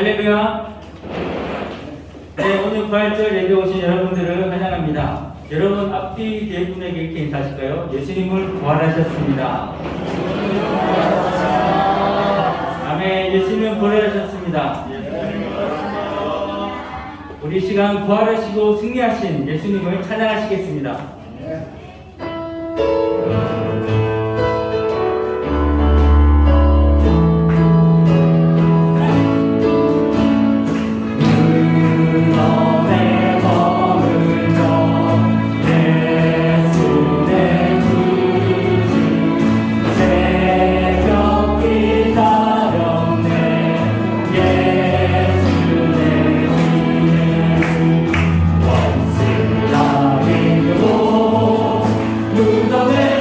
할렐루야. 네, 오늘 부활절 예배 오신 여러분들을 환영합니다. 여러분 앞뒤 뒤에 분에게 이렇게 인사하실까요? 예수님을 부활하셨습니다. 아멘. 예수님은 부활하셨습니다. 우리 시간 부활하시고 승리하신 예수님을 찬양하시겠습니다. 원수 나리고 무덤에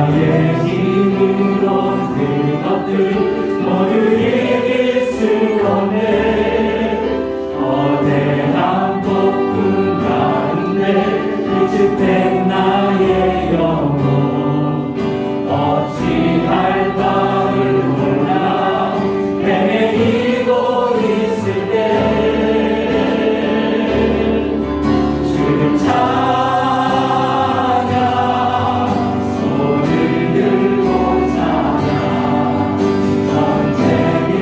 나의 힘으로 그것들 모두 이길 수 없네. 거대한 폭풍 가운데 위축된 나의 영혼 어찌할 바를 몰라 헤매이고 있을 때 주를 찬양 손을 들고 찬양 전쟁이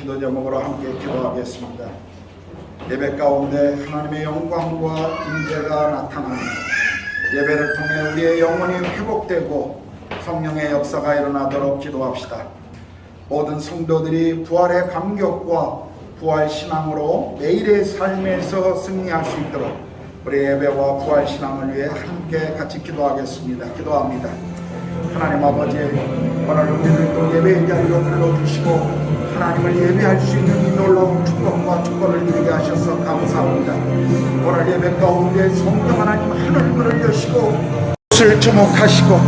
기도 제목으로 함께 기도하겠습니다. 예배 가운데 하나님의 영광과 임재가 나타나는 예배를 통해 우리의 영혼이 회복되고 성령의 역사가 일어나도록 기도합시다. 모든 성도들이 부활의 감격과 부활 신앙으로 매일의 삶에서 승리할 수 있도록 우리 예배와 부활 신앙을 위해 함께 같이 기도하겠습니다. 기도합니다. 하나님 아버지, 오늘 우리를 또 예배의 자리로 불러주시고 하나님을 예배할 수 있는 이 놀라운 축복과 축복을 누리게 하셔서 감사합니다. 오늘 예배 가운데 성령 하나님 하늘문을 여시고 이곳을 주목하시고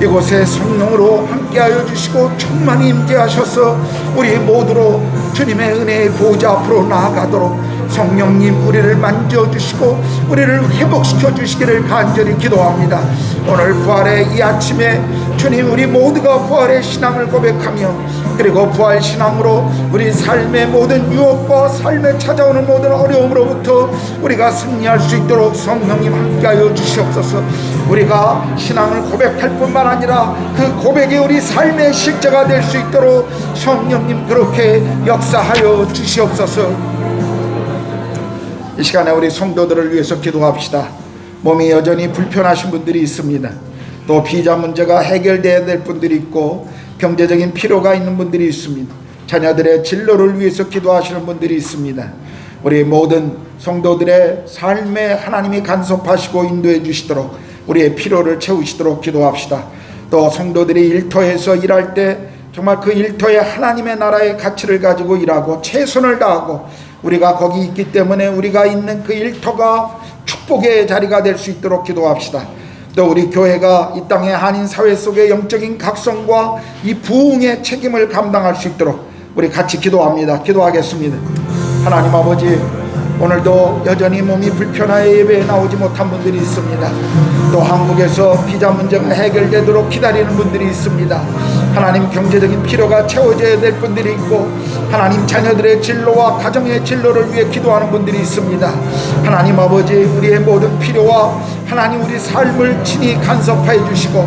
이곳에 성령으로 함께하여 주시고 충만히 임재하셔서 우리 모두로 주님의 은혜의 보좌 앞으로 나아가도록 성령님 우리를 만져주시고 우리를 회복시켜 주시기를 간절히 기도합니다. 오늘 부활의 이 아침에 주님, 우리 모두가 부활의 신앙을 고백하며 그리고 부활 신앙으로 우리 삶의 모든 유혹과 삶에 찾아오는 모든 어려움으로부터 우리가 승리할 수 있도록 성령님 함께하여 주시옵소서. 우리가 신앙을 고백할 뿐만 아니라 그 고백이 우리 삶의 실제가 될 수 있도록 성령님 그렇게 역사하여 주시옵소서. 이 시간에 우리 성도들을 위해서 기도합시다. 몸이 여전히 불편하신 분들이 있습니다. 또 비자 문제가 해결되어야 될 분들이 있고 경제적인 필요가 있는 분들이 있습니다. 자녀들의 진로를 위해서 기도하시는 분들이 있습니다. 우리 모든 성도들의 삶에 하나님이 간섭하시고 인도해 주시도록 우리의 필요를 채우시도록 기도합시다. 또 성도들이 일터에서 일할 때 정말 그 일터에 하나님의 나라의 가치를 가지고 일하고 최선을 다하고 우리가 거기 있기 때문에 우리가 있는 그 일터가 축복의 자리가 될 수 있도록 기도합시다. 또 우리 교회가 이 땅의 한인 사회 속의 영적인 각성과 이 부흥의 책임을 감당할 수 있도록 우리 같이 기도합니다. 기도하겠습니다. 하나님 아버지, 오늘도 여전히 몸이 불편하여 예배에 나오지 못한 분들이 있습니다. 또 한국에서 비자 문제가 해결되도록 기다리는 분들이 있습니다. 하나님, 경제적인 필요가 채워져야 될 분들이 있고 하나님, 자녀들의 진로와 가정의 진로를 위해 기도하는 분들이 있습니다. 하나님 아버지, 우리의 모든 필요와 하나님 우리 삶을 친히 간섭하여 주시고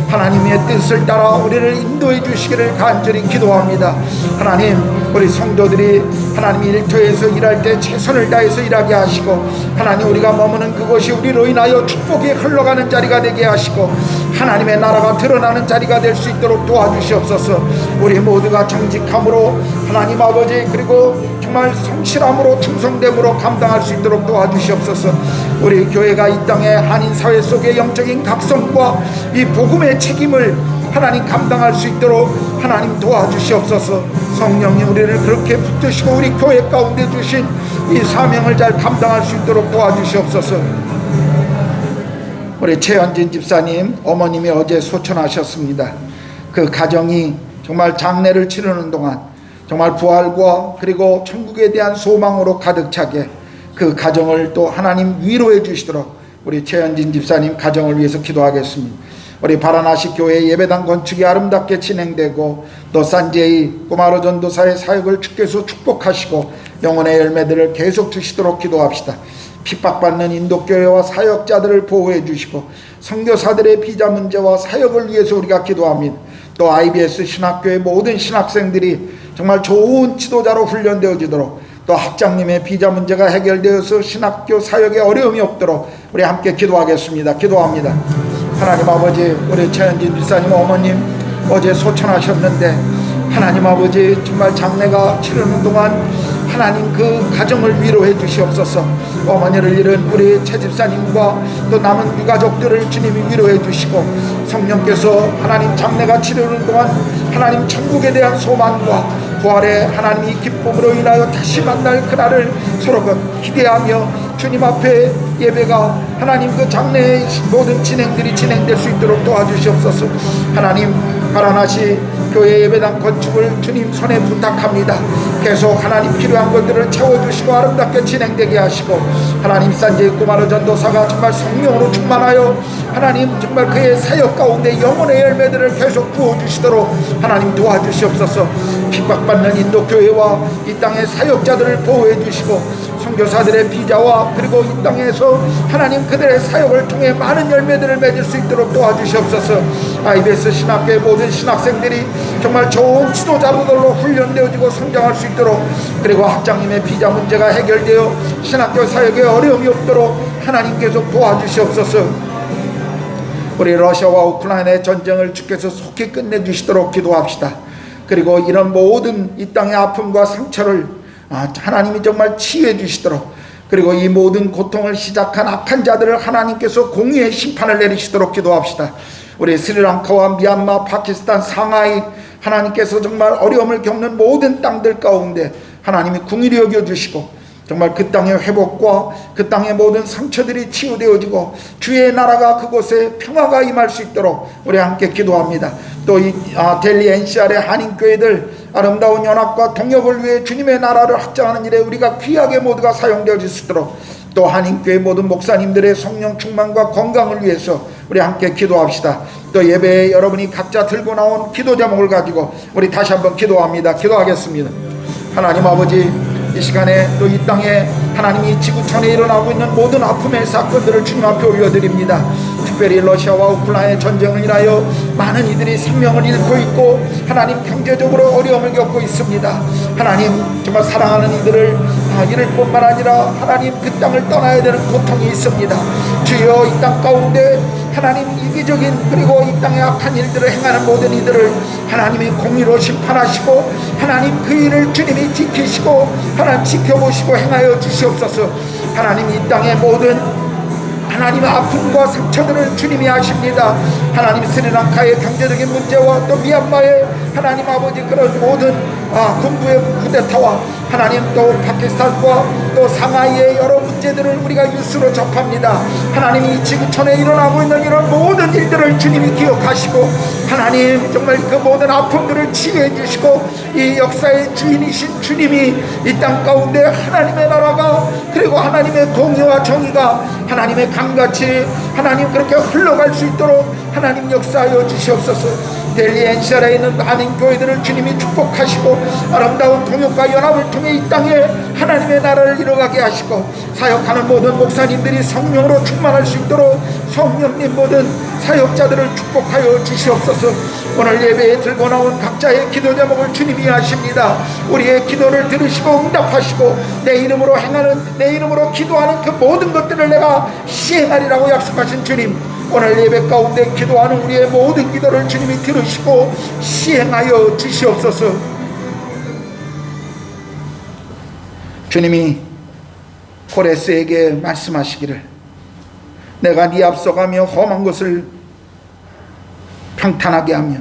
하나님의 뜻을 따라 우리를 인도해 주시기를 간절히 기도합니다. 하나님, 우리 성도들이 하나님 일터에서 일할 때 최선을 다해서 일하게 하시고 하나님, 우리가 머무는 그곳이 우리로 인하여 축복이 흘러가는 자리가 되게 하시고 하나님의 나라가 드러나는 자리가 될 수 있도록 도와주시옵소서. 우리 모두가 정직함으로 하나님 아버지, 그리고 정말 성실함으로 충성됨으로 감당할 수 있도록 도와주시옵소서. 우리 교회가 이 땅의 한인 사회 속의 영적인 각성과 이 복음의 책임을 하나님 감당할 수 있도록 하나님 도와주시옵소서. 성령님, 우리를 그렇게 붙드시고 우리 교회 가운데 주신 이 사명을 잘 감당할 수 있도록 도와주시옵소서. 우리 최현진 집사님 어머님이 어제 소천하셨습니다. 그 가정이 정말 장례를 치르는 동안 정말 부활과 그리고 천국에 대한 소망으로 가득 차게 그 가정을 또 하나님 위로해 주시도록 우리 최현진 집사님 가정을 위해서 기도하겠습니다. 우리 바라나시 교회 예배당 건축이 아름답게 진행되고 또 산제이 꼬마로 전도사의 사역을 주께서 축복하시고 영혼의 열매들을 계속 주시도록 기도합시다. 핍박받는 인도교회와 사역자들을 보호해 주시고 선교사들의 비자 문제와 사역을 위해서 우리가 기도합니다. 또 IBS 신학교의 모든 신학생들이 정말 좋은 지도자로 훈련되어지도록 또 학장님의 비자 문제가 해결되어서 신학교 사역에 어려움이 없도록 우리 함께 기도하겠습니다. 기도합니다. 하나님 아버지, 우리 최현진 집사님 어머님 어제 소천하셨는데 하나님 아버지, 정말 장례가 치르는 동안 하나님 그 가정을 위로해 주시옵소서. 어머니를 잃은 우리 최 집사님과 또 남은 유가족들을 주님이 위로해 주시고 성령께서 하나님 장례가 치르는 동안 하나님 천국에 대한 소망과 부활의 하나님이 기쁨으로 인하여 다시 만날 그날을 서로 기대하며 주님 앞에 예배가 하나님 그 장래의 모든 진행들이 진행될 수 있도록 도와주시옵소서. 하나님, 바라나시 교회 예배당 건축을 주님 손에 부탁합니다. 계속 하나님 필요한 것들을 채워주시고 아름답게 진행되게 하시고 하나님, 산제이 꼬마로 전도사가 정말 성령으로 충만하여 하나님 정말 그의 사역 가운데 영혼의 열매들을 계속 부어주시도록 하나님 도와주시옵소서. 핍박받는 인도교회와 이 땅의 사역자들을 보호해 주시고 선교사들의 비자와 그리고 이 땅에서 하나님 그들의 사역을 통해 많은 열매들을 맺을 수 있도록 도와주시옵소서. IBS 신학교의 모든 신학생들이 정말 좋은 지도자들로 훈련되어지고 성장할 수 있도록, 그리고 학장님의 비자 문제가 해결되어 신학교 사역에 어려움이 없도록 하나님께서 도와주시옵소서. 우리 러시아와 우크라이나의 전쟁을 주께서 속히 끝내주시도록 기도합시다. 그리고 이런 모든 이 땅의 아픔과 상처를 하나님이 정말 치유해 주시도록, 그리고 이 모든 고통을 시작한 악한 자들을 하나님께서 공의의 심판을 내리시도록 기도합시다. 우리 스리랑카와 미얀마, 파키스탄, 상하이, 하나님께서 정말 어려움을 겪는 모든 땅들 가운데 하나님이 궁일이 여겨주시고 정말 그 땅의 회복과 그 땅의 모든 상처들이 치유되어지고 주의 나라가 그곳에 평화가 임할 수 있도록 우리 함께 기도합니다. 또 이 델리 NCR의 한인교회들 아름다운 연합과 동역을 위해 주님의 나라를 확장하는 일에 우리가 귀하게 모두가 사용되어질 수 있도록, 또 한인교회 모든 목사님들의 성령 충만과 건강을 위해서 우리 함께 기도합시다. 또 예배에 여러분이 각자 들고 나온 기도 제목을 가지고 우리 다시 한번 기도합니다. 기도하겠습니다. 하나님 아버지, 이 시간에 또 이 땅에 하나님이 지구촌에 일어나고 있는 모든 아픔의 사건들을 주님 앞에 올려드립니다. 특별히 러시아와 우크라이나의 전쟁을 인하여 많은 이들이 생명을 잃고 있고 하나님 경제적으로 어려움을 겪고 있습니다. 하나님 정말 사랑하는 이들을 잃을 뿐만 아니라 하나님 그 땅을 떠나야 되는 고통이 있습니다. 주여 이 땅 가운데 하나님 이기적인 그리고 이 땅의 악한 일들을 행하는 모든 이들을 하나님이 공의로 심판하시고 하나님 그 일을 주님이 지키시고 하나님 지켜보시고 행하여 주시옵소서. 하나님 이 땅의 모든 하나님의 아픔과 상처들을 주님이 아십니다. 하나님 스리랑카의 경제적인 문제와 또 미얀마의 하나님 아버지 그런 모든 군부의 쿠데타와 하나님 또 파키스탄과 또 상하이의 여러 문제들을 우리가 뉴스로 접합니다. 하나님이 지구촌에 일어나고 있는 이런 모든 일들을 주님이 기억하시고 하나님 정말 그 모든 아픔들을 치유해 주시고 이 역사의 주인이신 주님이 이 땅 가운데 하나님의 나라가 그리고 하나님의 공의와 정의가 하나님의 강같이 하나님 그렇게 흘러갈 수 있도록 하나님 역사하여 주시옵소서. 델리 NCR에 있는 많은 교회들을 주님이 축복하시고 아름다운 동역과 연합을 통해 이 땅에 하나님의 나라를 이뤄가게 하시고 사역하는 모든 목사님들이 성령으로 충만할 수 있도록 성령님 모든 사역자들을 축복하여 주시옵소서. 오늘 예배에 들고 나온 각자의 기도 제목을 주님이 아십니다. 우리의 기도를 들으시고 응답하시고 내 이름으로 행하는 내 이름으로 기도하는 그 모든 것들을 내가 시행하리라고 약속하신 주님, 오늘 예배 가운데 기도하는 우리의 모든 기도를 주님이 들으시고 시행하여 주시옵소서. 주님이 고레스에게 말씀하시기를 내가 네 앞서가며 험한 것을 평탄하게 하며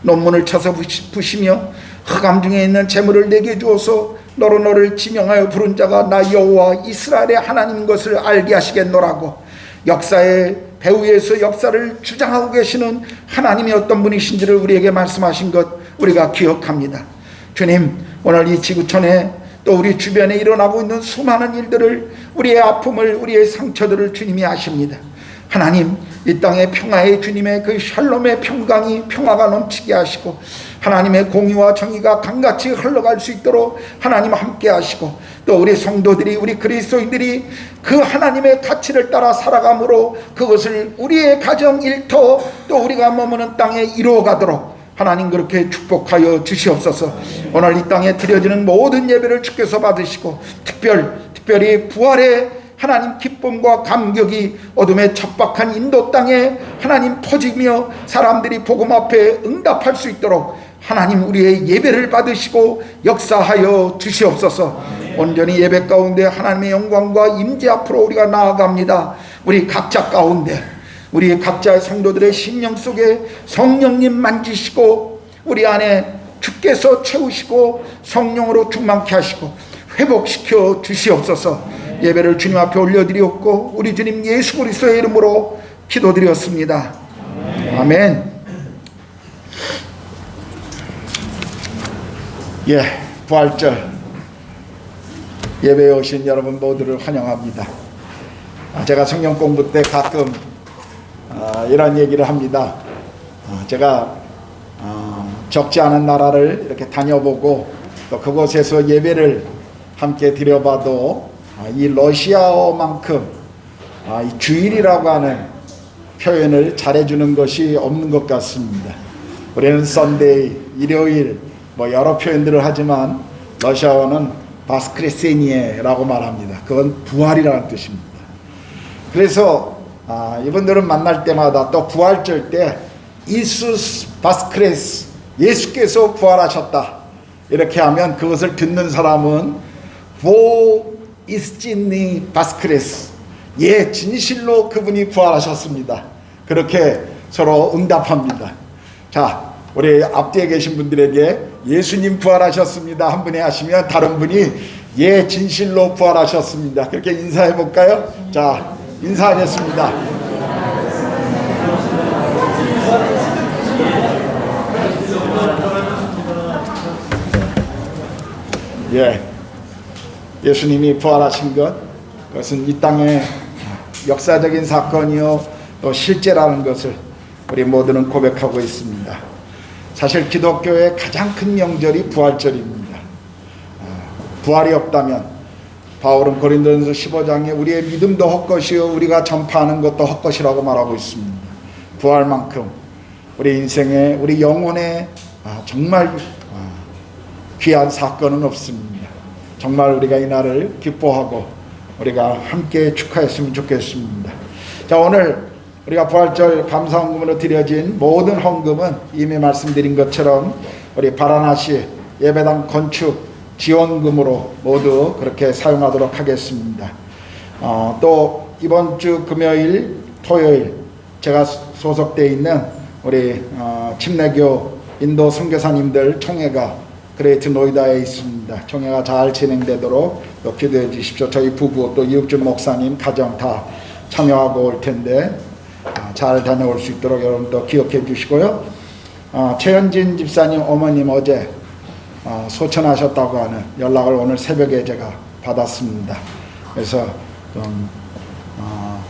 논문을 쳐서 부시며 흑암 중에 있는 재물을 내게 주어서 너로 너를 지명하여 부른 자가 나 여호와 이스라엘의 하나님인 것을 알게 하시겠노라고 역사의 배후에서 역사를 주장하고 계시는 하나님이 어떤 분이신지를 우리에게 말씀하신 것 우리가 기억합니다. 주님, 오늘 이 지구촌에 또 우리 주변에 일어나고 있는 수많은 일들을 우리의 아픔을 우리의 상처들을 주님이 아십니다. 하나님, 이 땅의 평화의 주님의 그 샬롬의 평강이 평화가 넘치게 하시고 하나님의 공의와 정의가 강같이 흘러갈 수 있도록 하나님 함께 하시고 또 우리 성도들이 우리 그리스도인들이 그 하나님의 가치를 따라 살아감으로 그것을 우리의 가정 일터 또 우리가 머무는 땅에 이루어가도록 하나님 그렇게 축복하여 주시옵소서. 오늘 이 땅에 드려지는 모든 예배를 주께서 받으시고 특별히 부활의 하나님 기쁨과 감격이 어둠의 척박한 인도 땅에 하나님 퍼지며 사람들이 복음 앞에 응답할 수 있도록 하나님 우리의 예배를 받으시고 역사하여 주시옵소서. 온전히 예배 가운데 하나님의 영광과 임재 앞으로 우리가 나아갑니다. 우리 각자 가운데 우리 각자의 성도들의 심령 속에 성령님 만지시고 우리 안에 주께서 채우시고 성령으로 충만케 하시고 회복시켜 주시옵소서. 예배를 주님 앞에 올려드리었고 우리 주님 예수 그리스도의 이름으로 기도드렸습니다. 아멘. 부활절 예배에 오신 여러분 모두를 환영합니다. 제가 성경 공부 때 가끔 이런 얘기를 합니다. 제가 적지 않은 나라를 이렇게 다녀보고 또 그곳에서 예배를 함께 드려봐도 이 러시아어만큼 이 주일이라고 하는 표현을 잘해주는 것이 없는 것 같습니다. 우리는 썬데이, 일요일 뭐 여러 표현들을 하지만 러시아어는 바스크레세니에라고 말합니다. 그건 부활이라는 뜻입니다. 그래서 이분들은 만날 때마다 또 부활절 때 이수스 바스크레스, 예수께서 부활하셨다 이렇게 하면 그것을 듣는 사람은 보 이스진니 바스크레스, 예, 진실로 그분이 부활하셨습니다. 그렇게 서로 응답합니다. 자, 우리 앞뒤에 계신 분들에게 예수님 부활하셨습니다 한 분이 하시면 다른 분이 예, 진실로 부활하셨습니다. 그렇게 인사해 볼까요? 자, 인사하겠습니다. 예, 예수님이 부활하신 것, 그것은 이 땅의 역사적인 사건이요 또 실제라는 것을 우리 모두는 고백하고 있습니다. 사실 기독교의 가장 큰 명절이 부활절입니다. 부활이 없다면 바울은 고린도전서 15장에 우리의 믿음도 헛것이요 우리가 전파하는 것도 헛것이라고 말하고 있습니다. 부활만큼 우리 인생에 우리 영혼에 정말 귀한 사건은 없습니다. 정말 우리가 이 날을 기뻐하고 우리가 함께 축하했으면 좋겠습니다. 자, 오늘 우리가 부활절 감사헌금으로 드려진 모든 헌금은 이미 말씀드린 것처럼 우리 바라나시 예배당 건축 지원금으로 모두 그렇게 사용하도록 하겠습니다. 또 이번 주 금요일, 토요일 제가 소속되어 있는 우리 침례교 인도 선교사님들 총회가 그레이트 노이다에 있습니다. 총회가 잘 진행되도록 또 기도해 주십시오. 저희 부부 또 이육준 목사님 가정 다 참여하고 올 텐데 잘 다녀올 수 있도록 여러분도 기억해 주시고요. 최현진 집사님 어머님 어제 소천하셨다고 하는 연락을 오늘 새벽에 제가 받았습니다. 그래서 좀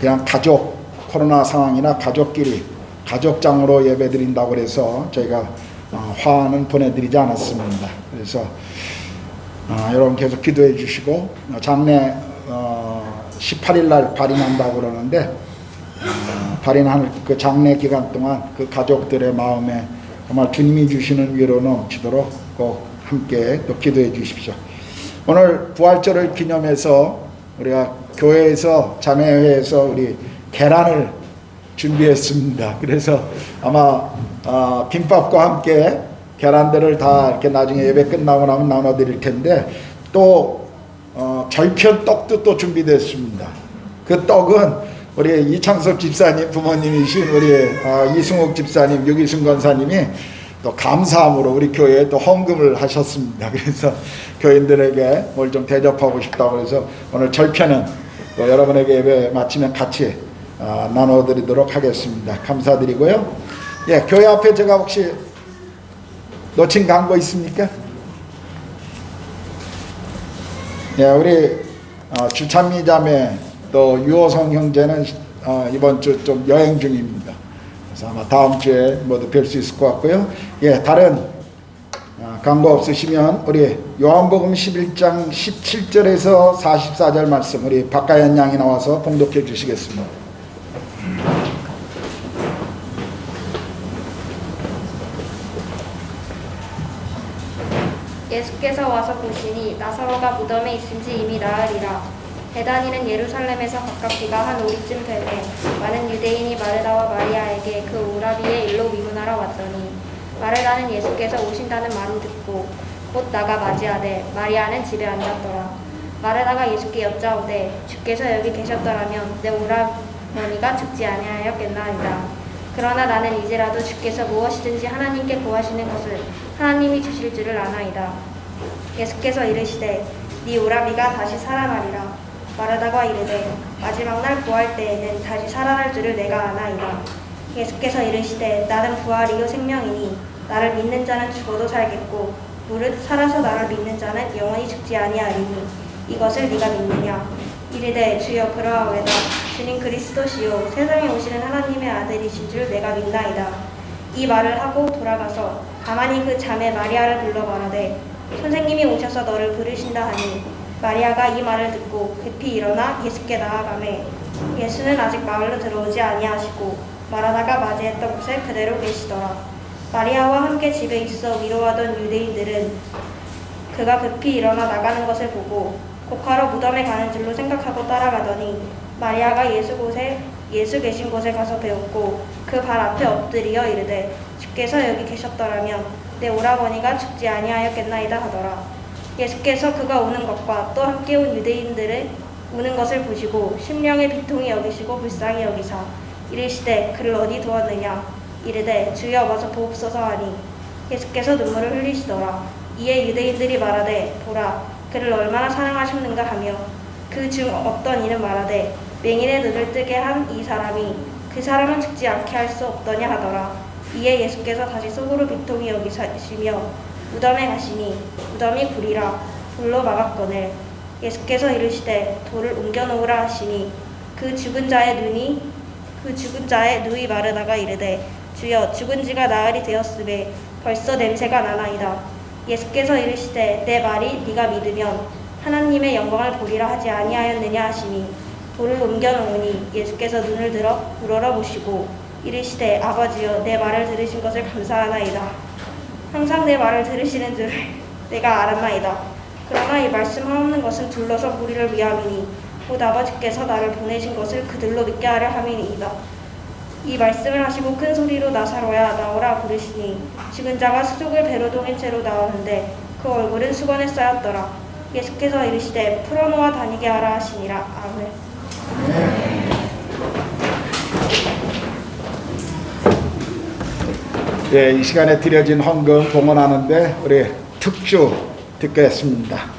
그냥 가족 코로나 상황이나 가족끼리 가족장으로 예배 드린다고 해서 저희가 화는 보내드리지 않았습니다. 그래서 여러분 계속 기도해 주시고 장례 18일 날 발인한다고 그러는데 발인할 그 장례 기간 동안 그 가족들의 마음에 정말 주님이 주시는 위로 넘치도록 꼭 함께 또 기도해 주십시오. 오늘 부활절을 기념해서 우리가 교회에서 자매회에서 우리 계란을 준비했습니다. 그래서 아마 김밥과 함께 계란들을 다 이렇게 나중에 예배 끝나고 나면 나눠드릴 텐데 또 절편 떡도 또 준비됐습니다. 그 떡은 우리 이창섭 집사님 부모님이신 우리 이승욱 집사님, 유기순 권사님이 또 감사함으로 우리 교회에 또 헌금을 하셨습니다. 그래서 교인들에게 뭘 좀 대접하고 싶다고 해서 오늘 절편은 또 여러분에게 예배 마치면 같이 나눠드리도록 하겠습니다. 감사드리고요. 예, 교회 앞에 제가 혹시 놓친 광고 있습니까? 예, 우리 주찬미 자매 또 유호성 형제는 이번 주 좀 여행 중입니다. 그래서 아마 다음 주에 모두 뵐 수 있을 것 같고요. 예, 다른 광고 없으시면 우리 요한복음 11장 17절에서 44절 말씀 우리 박가연 양이 나와서 봉독해 주시겠습니다. 예수께서 와서 보시니 나사로가 무덤에 있은지 이미 나으리라. 베다니는 예루살렘에서 가깝기가 한 오리쯤 되매 많은 유대인이 마르다와 마리아에게 그 오라비의 일로 위문하러 왔더니 마르다는 예수께서 오신다는 말을 듣고 곧 나가 맞이하되 마리아는 집에 앉았더라. 마르다가 예수께 여짜오되 주께서 여기 계셨더라면 내 오라버니가 죽지 아니하였겠나이다. 그러나 나는 이제라도 주께서 무엇이든지 하나님께 구하시는 것을 하나님이 주실 줄을 아나이다. 예수께서 이르시되 네 오라비가 다시 살아나리라. 마르다가 이르되 마지막 날 구할 때에는 다시 살아날 줄을 내가 아나이다. 예수께서 이르시되 나는 부활이요 생명이니 나를 믿는 자는 죽어도 살겠고 무릇 살아서 나를 믿는 자는 영원히 죽지 아니하리니 이것을 네가 믿느냐. 이르되 주여 그러하오이다. 주님 그리스도시요 세상에 오시는 하나님의 아들이신 줄 내가 믿나이다. 이 말을 하고 돌아가서 가만히 그 자매 마리아를 불러 말하되 선생님이 오셔서 너를 부르신다 하니 마리아가 이 말을 듣고 급히 일어나 예수께 나아가매 예수는 아직 마을로 들어오지 아니하시고 말하다가 맞이했던 곳에 그대로 계시더라. 마리아와 함께 집에 있어 위로하던 유대인들은 그가 급히 일어나 나가는 것을 보고 곡하러 무덤에 가는 줄로 생각하고 따라가더니 마리아가 예수 계신 곳에 가서 배웠고 그 발 앞에 엎드리어 이르되 주께서 여기 계셨더라면 내 오라버니가 죽지 아니하였겠나이다 하더라. 예수께서 그가 오는 것과 또 함께 온 유대인들의 우는 것을 보시고 심령의 비통이 여기시고 불쌍히 여기사 이르시되 그를 어디 두었느냐 이르되 주여 와서 보옵소서 하니 예수께서 눈물을 흘리시더라. 이에 유대인들이 말하되 보라 그를 얼마나 사랑하셨는가 하며 그 중 어떤 이는 말하되 맹인의 눈을 뜨게 한 이 사람이 그 사람은 죽지 않게 할 수 없더냐 하더라. 이에 예수께서 다시 속으로 비통히 여기시며 무덤에 가시니 무덤이 굴이라 돌로 막았거늘 예수께서 이르시되 돌을 옮겨 놓으라 하시니 그 죽은 자의 누이 마르다가 이르되 주여 죽은 지가 나흘이 되었으매 벌써 냄새가 나나이다. 예수께서 이르시되 내 말이 네가 믿으면 하나님의 영광을 보리라 하지 아니하였느냐 하시니 돌을 옮겨 놓으니 예수께서 눈을 들어 우러러 보시고 이르시되 아버지여 내 말을 들으신 것을 감사하나이다. 항상 내 말을 들으시는 줄 내가 알았나이다. 그러나 이 말씀하옵는 것은 둘러서 무리를 위함이니 곧 아버지께서 나를 보내신 것을 그들로 믿게 하려 함이니이다. 이 말씀을 하시고 큰 소리로 나사로야 나오라 부르시니 죽은 자가 수족을 배로 동인 채로 나오는데 그 얼굴은 수건에 쌓였더라. 예수께서 이르시되 풀어놓아 다니게 하라 하시니라. 아멘. 예, 이 시간에 드려진 헌금 봉헌하는데 우리 특주 듣겠습니다.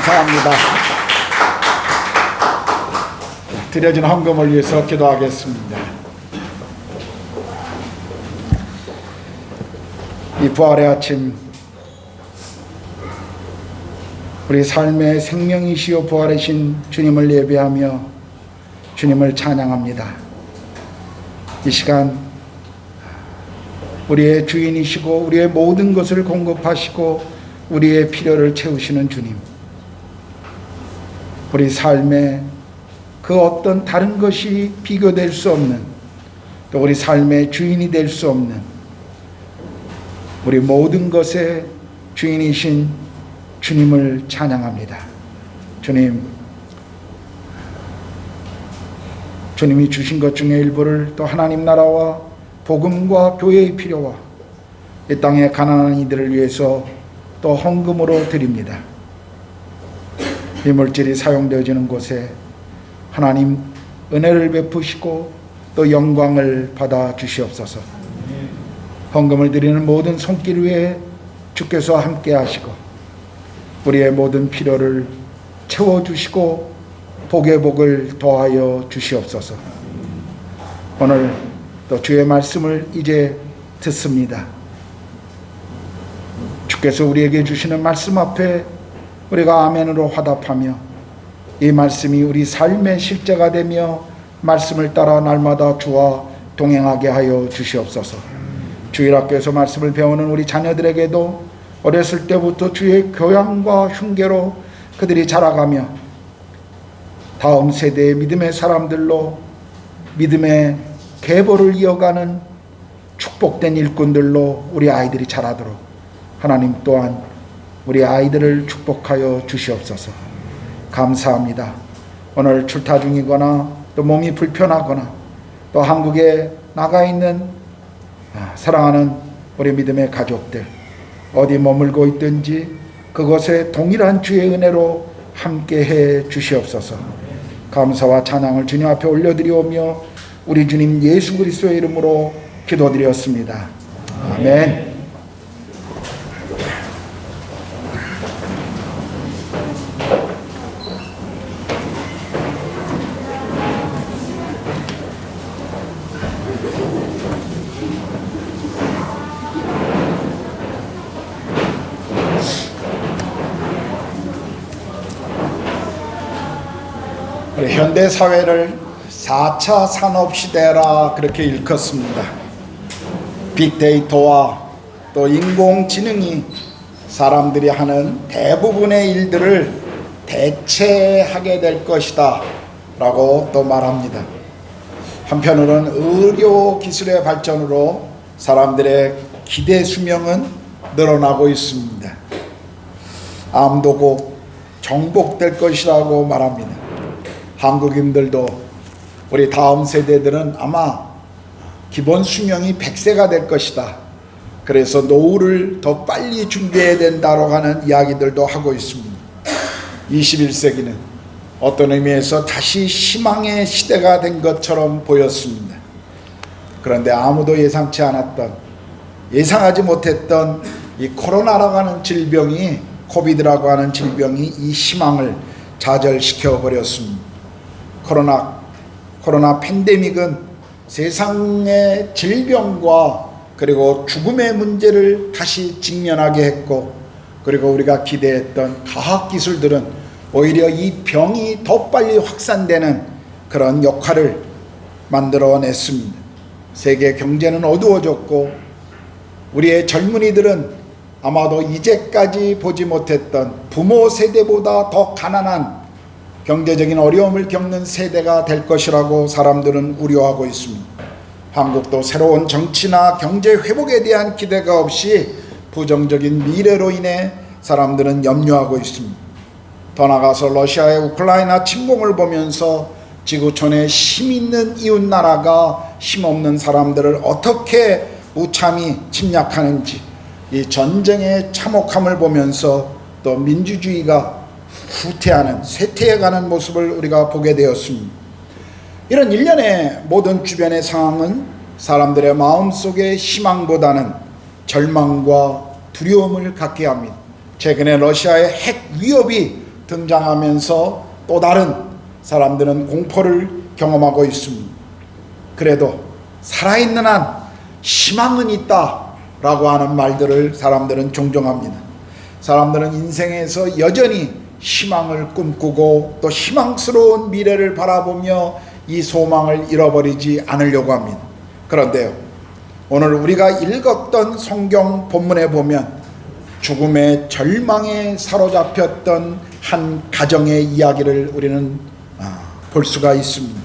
감사합니다. 드려진 헌금을 위해서 기도하겠습니다. 이 부활의 아침, 우리 삶의 생명이시요 부활이신 주님을 예배하며 주님을 찬양합니다. 이 시간 우리의 주인이시고 우리의 모든 것을 공급하시고 우리의 필요를 채우시는 주님, 우리 삶에 그 어떤 다른 것이 비교될 수 없는, 또 우리 삶의 주인이 될 수 없는, 우리 모든 것의 주인이신 주님을 찬양합니다. 주님이 주신 것 중에 일부를 또 하나님 나라와 복음과 교회의 필요와 이 땅의 가난한 이들을 위해서 또 헌금으로 드립니다. 이 물질이 사용되어지는 곳에 하나님 은혜를 베푸시고 또 영광을 받아 주시옵소서. 헌금을 드리는 모든 손길 위에 주께서 함께 하시고 우리의 모든 필요를 채워주시고 복의 복을 더하여 주시옵소서. 오늘 또 주의 말씀을 이제 듣습니다. 주께서 우리에게 주시는 말씀 앞에 우리가 아멘으로 화답하며 이 말씀이 우리 삶의 실제가 되며 말씀을 따라 날마다 주와 동행하게 하여 주시옵소서. 주일학교에서 말씀을 배우는 우리 자녀들에게도 어렸을 때부터 주의 교양과 흉계로 그들이 자라가며 다음 세대의 믿음의 사람들로 믿음의 계보를 이어가는 축복된 일꾼들로 우리 아이들이 자라도록 하나님 또한 우리 아이들을 축복하여 주시옵소서. 감사합니다. 오늘 출타 중이거나 또 몸이 불편하거나 또 한국에 나가 있는 사랑하는 우리 믿음의 가족들, 어디 머물고 있든지 그것에 동일한 주의 은혜로 함께해 주시옵소서. 감사와 찬양을 주님 앞에 올려드리오며 우리 주님 예수 그리스도의 이름으로 기도드렸습니다. 아멘. 현대 사회를 4차 산업시대라 그렇게 일컫습니다. 빅데이터와 또 인공지능이 사람들이 하는 대부분의 일들을 대체하게 될 것이다 라고 또 말합니다. 한편으로는 의료기술의 발전으로 사람들의 기대 수명은 늘어나고 있습니다. 암도 곧 정복될 것이라고 말합니다. 한국인들도 우리 다음 세대들은 아마 기본 수명이 100세가 될 것이다. 그래서 노후를 더 빨리 준비해야 된다고 하는 이야기들도 하고 있습니다. 21세기는 어떤 의미에서 다시 희망의 시대가 된 것처럼 보였습니다. 그런데 아무도 예상치 않았던, 예상하지 못했던 이 코로나라고 하는 질병이, 코비드라고 하는 질병이 이 희망을 좌절시켜 버렸습니다. 코로나 팬데믹은 세상의 질병과 그리고 죽음의 문제를 다시 직면하게 했고, 그리고 우리가 기대했던 과학기술들은 오히려 이 병이 더 빨리 확산되는 그런 역할을 만들어냈습니다. 세계 경제는 어두워졌고 우리의 젊은이들은 아마도 이제까지 보지 못했던 부모 세대보다 더 가난한 경제적인 어려움을 겪는 세대가 될 것이라고 사람들은 우려하고 있습니다. 한국도 새로운 정치나 경제 회복에 대한 기대가 없이 부정적인 미래로 인해 사람들은 염려하고 있습니다. 더 나아가서 러시아의 우크라이나 침공을 보면서 지구촌에 힘 있는 이웃 나라가 힘없는 사람들을 어떻게 무참히 침략하는지, 이 전쟁의 참혹함을 보면서 또 민주주의가 후퇴하는, 쇠퇴해가는 모습을 우리가 보게 되었습니다. 이런 일련의 모든 주변의 상황은 사람들의 마음속에 희망보다는 절망과 두려움을 갖게 합니다. 최근에 러시아의 핵 위협이 등장하면서 또 다른 사람들은 공포를 경험하고 있습니다. 그래도 살아있는 한 희망은 있다라고 하는 말들을 사람들은 종종 합니다. 사람들은 인생에서 여전히 희망을 꿈꾸고 또 희망스러운 미래를 바라보며 이 소망을 잃어버리지 않으려고 합니다. 그런데요, 오늘 우리가 읽었던 성경 본문에 보면 죽음의 절망에 사로잡혔던 한 가정의 이야기를 우리는 볼 수가 있습니다.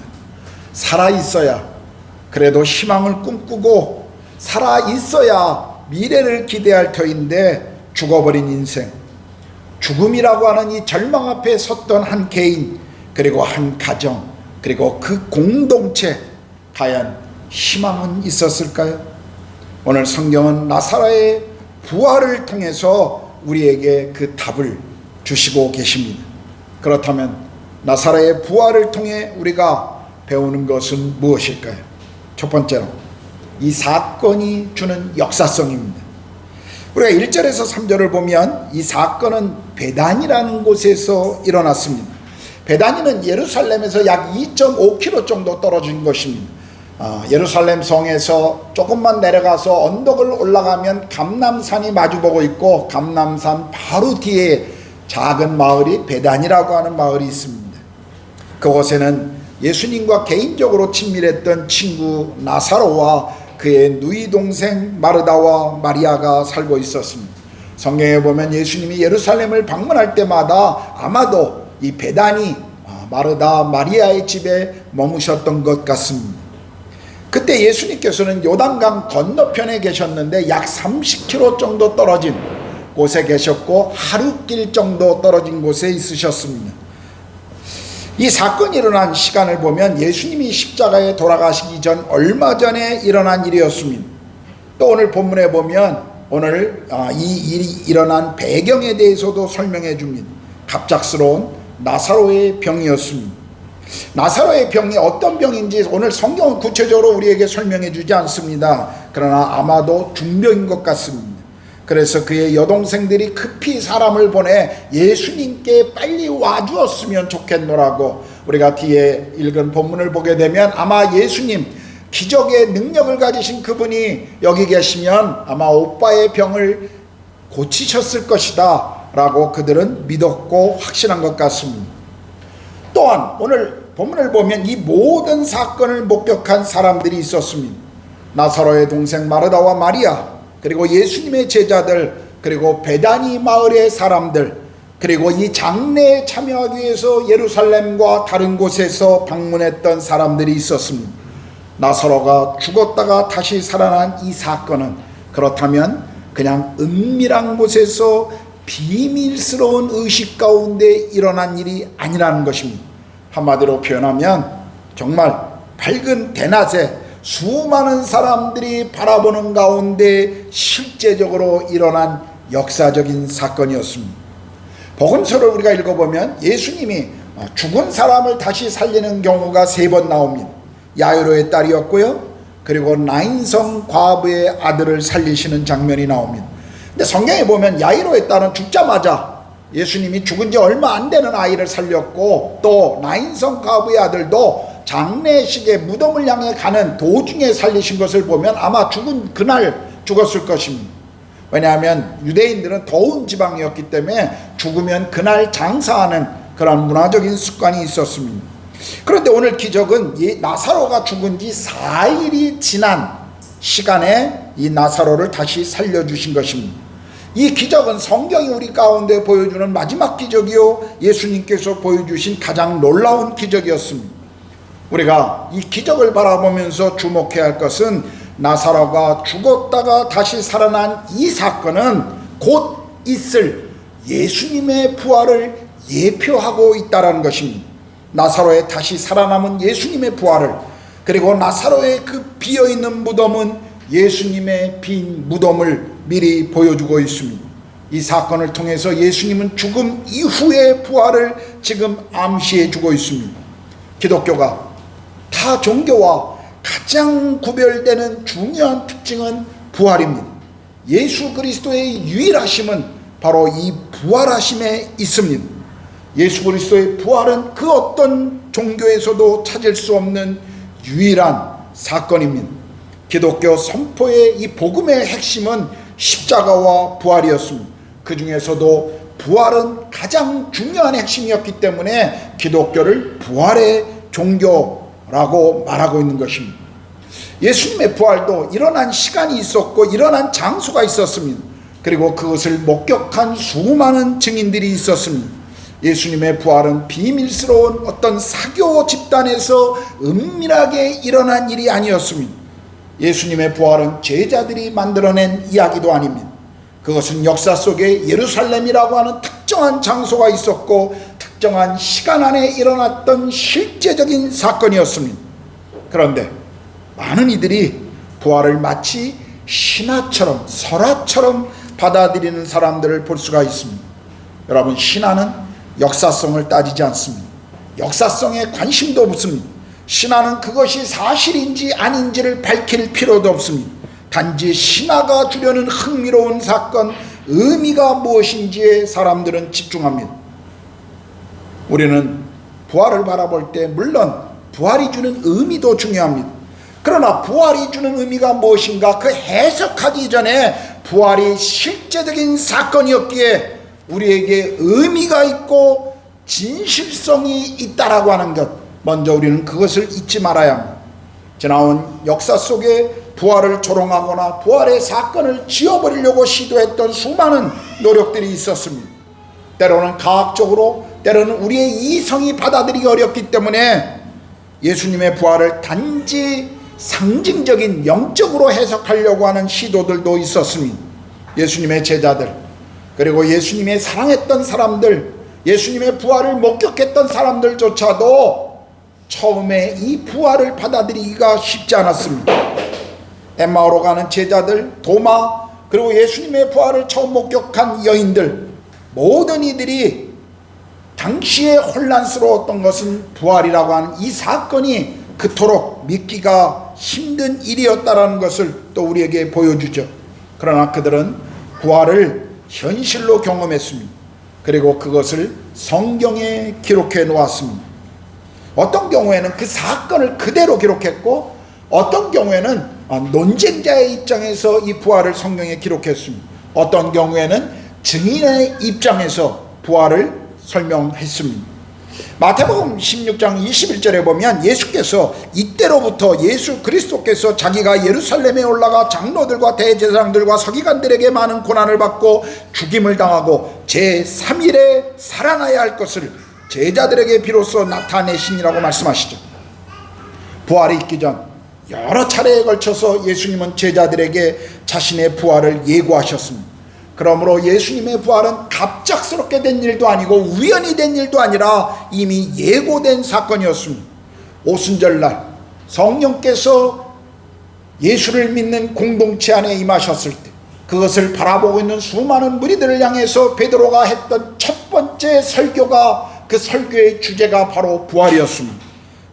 살아있어야 그래도 희망을 꿈꾸고 살아있어야 미래를 기대할 터인데 죽어버린 인생, 죽음이라고 하는 이 절망 앞에 섰던 한 개인, 그리고 한 가정, 그리고 그 공동체, 과연 희망은 있었을까요? 오늘 성경은 나사로의 부활을 통해서 우리에게 그 답을 주시고 계십니다. 그렇다면 나사로의 부활을 통해 우리가 배우는 것은 무엇일까요? 첫 번째로 이 사건이 주는 역사성입니다. 우리가 1절에서 3절을 보면 이 사건은 베단이라는 곳에서 일어났습니다. 베단이는 예루살렘에서 약 2.5km 정도 떨어진 것입니다. 예루살렘 성에서 조금만 내려가서 언덕을 올라가면 감람산이 마주보고 있고, 감람산 바로 뒤에 작은 마을이 베단이라고 하는 마을이 있습니다. 그곳에는 예수님과 개인적으로 친밀했던 친구 나사로와 그의 누이 동생 마르다와 마리아가 살고 있었습니다. 성경에 보면 예수님이 예루살렘을 방문할 때마다 아마도 이 베다니 마르다 마리아의 집에 머무셨던 것 같습니다. 그때 예수님께서는 요단강 건너편에 계셨는데 약 30km 정도 떨어진 곳에 계셨고 하루길 정도 떨어진 곳에 있으셨습니다. 이 사건이 일어난 시간을 보면 예수님이 십자가에 돌아가시기 전 얼마 전에 일어난 일이었습니다. 또 오늘 본문에 보면 오늘 이 일이 일어난 배경에 대해서도 설명해 줍니다. 갑작스러운 나사로의 병이었습니다. 나사로의 병이 어떤 병인지 오늘 성경은 구체적으로 우리에게 설명해 주지 않습니다. 그러나 아마도 중병인 것 같습니다. 그래서 그의 여동생들이 급히 사람을 보내 예수님께 빨리 와주었으면 좋겠노라고, 우리가 뒤에 읽은 본문을 보게 되면 아마 예수님, 기적의 능력을 가지신 그분이 여기 계시면 아마 오빠의 병을 고치셨을 것이다 라고 그들은 믿었고 확신한 것 같습니다. 또한 오늘 본문을 보면 이 모든 사건을 목격한 사람들이 있었습니다. 나사로의 동생 마르다와 마리아, 그리고 예수님의 제자들, 그리고 베다니 마을의 사람들, 그리고 이 장례에 참여하기 위해서 예루살렘과 다른 곳에서 방문했던 사람들이 있었습니다. 나사로가 죽었다가 다시 살아난 이 사건은 그렇다면 그냥 은밀한 곳에서 비밀스러운 의식 가운데 일어난 일이 아니라는 것입니다. 한마디로 표현하면 정말 밝은 대낮에 수많은 사람들이 바라보는 가운데 실제적으로 일어난 역사적인 사건이었습니다. 복음서를 우리가 읽어보면 예수님이 죽은 사람을 다시 살리는 경우가 3번 나옵니다. 야이로의 딸이었고요, 그리고 나인성 과부의 아들을 살리시는 장면이 나옵니다. 근데 성경에 보면 야이로의 딸은 죽자마자 예수님이 죽은 지 얼마 안 되는 아이를 살렸고, 또 나인성 과부의 아들도 장례식에 무덤을 향해 가는 도중에 살리신 것을 보면 아마 죽은 그날 죽었을 것입니다. 왜냐하면 유대인들은 더운 지방이었기 때문에 죽으면 그날 장사하는 그런 문화적인 습관이 있었습니다. 그런데 오늘 기적은 이 나사로가 죽은 지 4일이 지난 시간에 이 나사로를 다시 살려주신 것입니다. 이 기적은 성경이 우리 가운데 보여주는 마지막 기적이요, 예수님께서 보여주신 가장 놀라운 기적이었습니다. 우리가 이 기적을 바라보면서 주목해야 할 것은 나사로가 죽었다가 다시 살아난 이 사건은 곧 있을 예수님의 부활을 예표하고 있다는 것입니다. 나사로의 다시 살아남은 예수님의 부활을, 그리고 나사로의 그 비어있는 무덤은 예수님의 빈 무덤을 미리 보여주고 있습니다. 이 사건을 통해서 예수님은 죽음 이후의 부활을 지금 암시해 주고 있습니다. 기독교가 타 종교와 가장 구별되는 중요한 특징은 부활입니다. 예수 그리스도의 유일하심은 바로 이 부활하심에 있습니다. 예수 그리스도의 부활은 그 어떤 종교에서도 찾을 수 없는 유일한 사건입니다. 기독교 선포의 이 복음의 핵심은 십자가와 부활이었습니다. 그 중에서도 부활은 가장 중요한 핵심이었기 때문에 기독교를 부활의 종교라고 말하고 있는 것입니다. 예수님의 부활도 일어난 시간이 있었고 일어난 장소가 있었습니다. 그리고 그것을 목격한 수많은 증인들이 있었습니다. 예수님의 부활은 비밀스러운 어떤 사교 집단에서 은밀하게 일어난 일이 아니었습니다. 예수님의 부활은 제자들이 만들어낸 이야기도 아닙니다. 그것은 역사 속에 예루살렘이라고 하는 특정한 장소가 있었고 특정한 시간 안에 일어났던 실제적인 사건이었습니다. 그런데 많은 이들이 부활을 마치 신화처럼 설화처럼 받아들이는 사람들을 볼 수가 있습니다. 여러분, 신화는 역사성을 따지지 않습니다. 역사성에 관심도 없습니다. 신화는 그것이 사실인지 아닌지를 밝힐 필요도 없습니다. 단지 신화가 주려는 흥미로운 사건, 의미가 무엇인지에 사람들은 집중합니다. 우리는 부활을 바라볼 때 물론 부활이 주는 의미도 중요합니다. 그러나 부활이 주는 의미가 무엇인가 그 해석하기 전에 부활이 실제적인 사건이었기에 우리에게 의미가 있고 진실성이 있다라고 하는 것, 먼저 우리는 그것을 잊지 말아야 합니다. 지나온 역사 속에 부활을 조롱하거나 부활의 사건을 지워버리려고 시도했던 수많은 노력들이 있었습니다. 때로는 과학적으로, 때로는 우리의 이성이 받아들이기 어렵기 때문에 예수님의 부활을 단지 상징적인 영적으로 해석하려고 하는 시도들도 있었습니다. 예수님의 제자들, 그리고 예수님의 사랑했던 사람들, 예수님의 부활을 목격했던 사람들조차도 처음에 이 부활을 받아들이기가 쉽지 않았습니다. 엠마오로 가는 제자들, 도마, 그리고 예수님의 부활을 처음 목격한 여인들, 모든 이들이 당시에 혼란스러웠던 것은 부활이라고 하는 이 사건이 그토록 믿기가 힘든 일이었다라는 것을 또 우리에게 보여주죠. 그러나 그들은 부활을 현실로 경험했습니다. 그리고 그것을 성경에 기록해 놓았습니다. 어떤 경우에는 그 사건을 그대로 기록했고 어떤 경우에는 논쟁자의 입장에서 이 부활을 성경에 기록했습니다. 어떤 경우에는 증인의 입장에서 부활을 설명했습니다. 마태복음 16장 21절에 보면 예수께서 이때로부터 예수 그리스도께서 자기가 예루살렘에 올라가 장로들과 대제사장들과 서기관들에게 많은 고난을 받고 죽임을 당하고 제3일에 살아나야 할 것을 제자들에게 비로소 나타내시니라고 말씀하시죠. 부활이 있기 전 여러 차례에 걸쳐서 예수님은 제자들에게 자신의 부활을 예고하셨습니다. 그러므로 예수님의 부활은 갑작스럽게 된 일도 아니고 우연히 된 일도 아니라 이미 예고된 사건이었습니다. 오순절날 성령께서 예수를 믿는 공동체 안에 임하셨을 때 그것을 바라보고 있는 수많은 무리들을 향해서 베드로가 했던 첫 번째 설교가, 그 설교의 주제가 바로 부활이었습니다.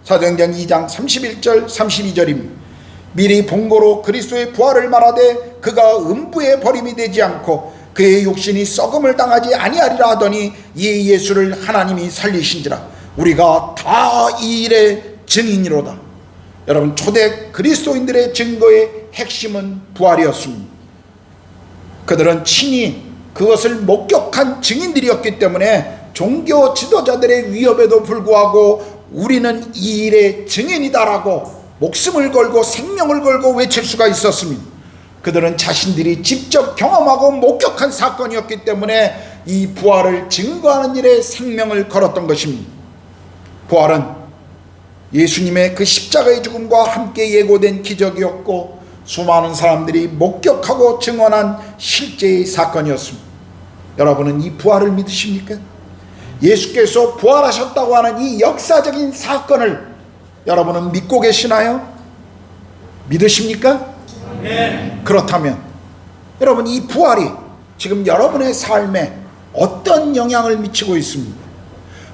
사도행전 2장 31절 32절입니다. 미리 본고로 그리스도의 부활을 말하되 그가 음부에 버림이 되지 않고 그의 육신이 썩음을 당하지 아니하리라 하더니 이 예수를 하나님이 살리신지라 우리가 다 이 일의 증인이로다. 여러분, 초대 그리스도인들의 증거의 핵심은 부활이었습니다. 그들은 친히 그것을 목격한 증인들이었기 때문에 종교 지도자들의 위협에도 불구하고 우리는 이 일의 증인이다라고 목숨을 걸고 생명을 걸고 외칠 수가 있었습니다. 그들은 자신들이 직접 경험하고 목격한 사건이었기 때문에 이 부활을 증거하는 일에 생명을 걸었던 것입니다. 부활은 예수님의 그 십자가의 죽음과 함께 예고된 기적이었고 수많은 사람들이 목격하고 증언한 실제의 사건이었습니다. 여러분은 이 부활을 믿으십니까? 예수께서 부활하셨다고 하는 이 역사적인 사건을 여러분은 믿고 계시나요? 믿으십니까? 네. 그렇다면 여러분, 이 부활이 지금 여러분의 삶에 어떤 영향을 미치고 있습니까?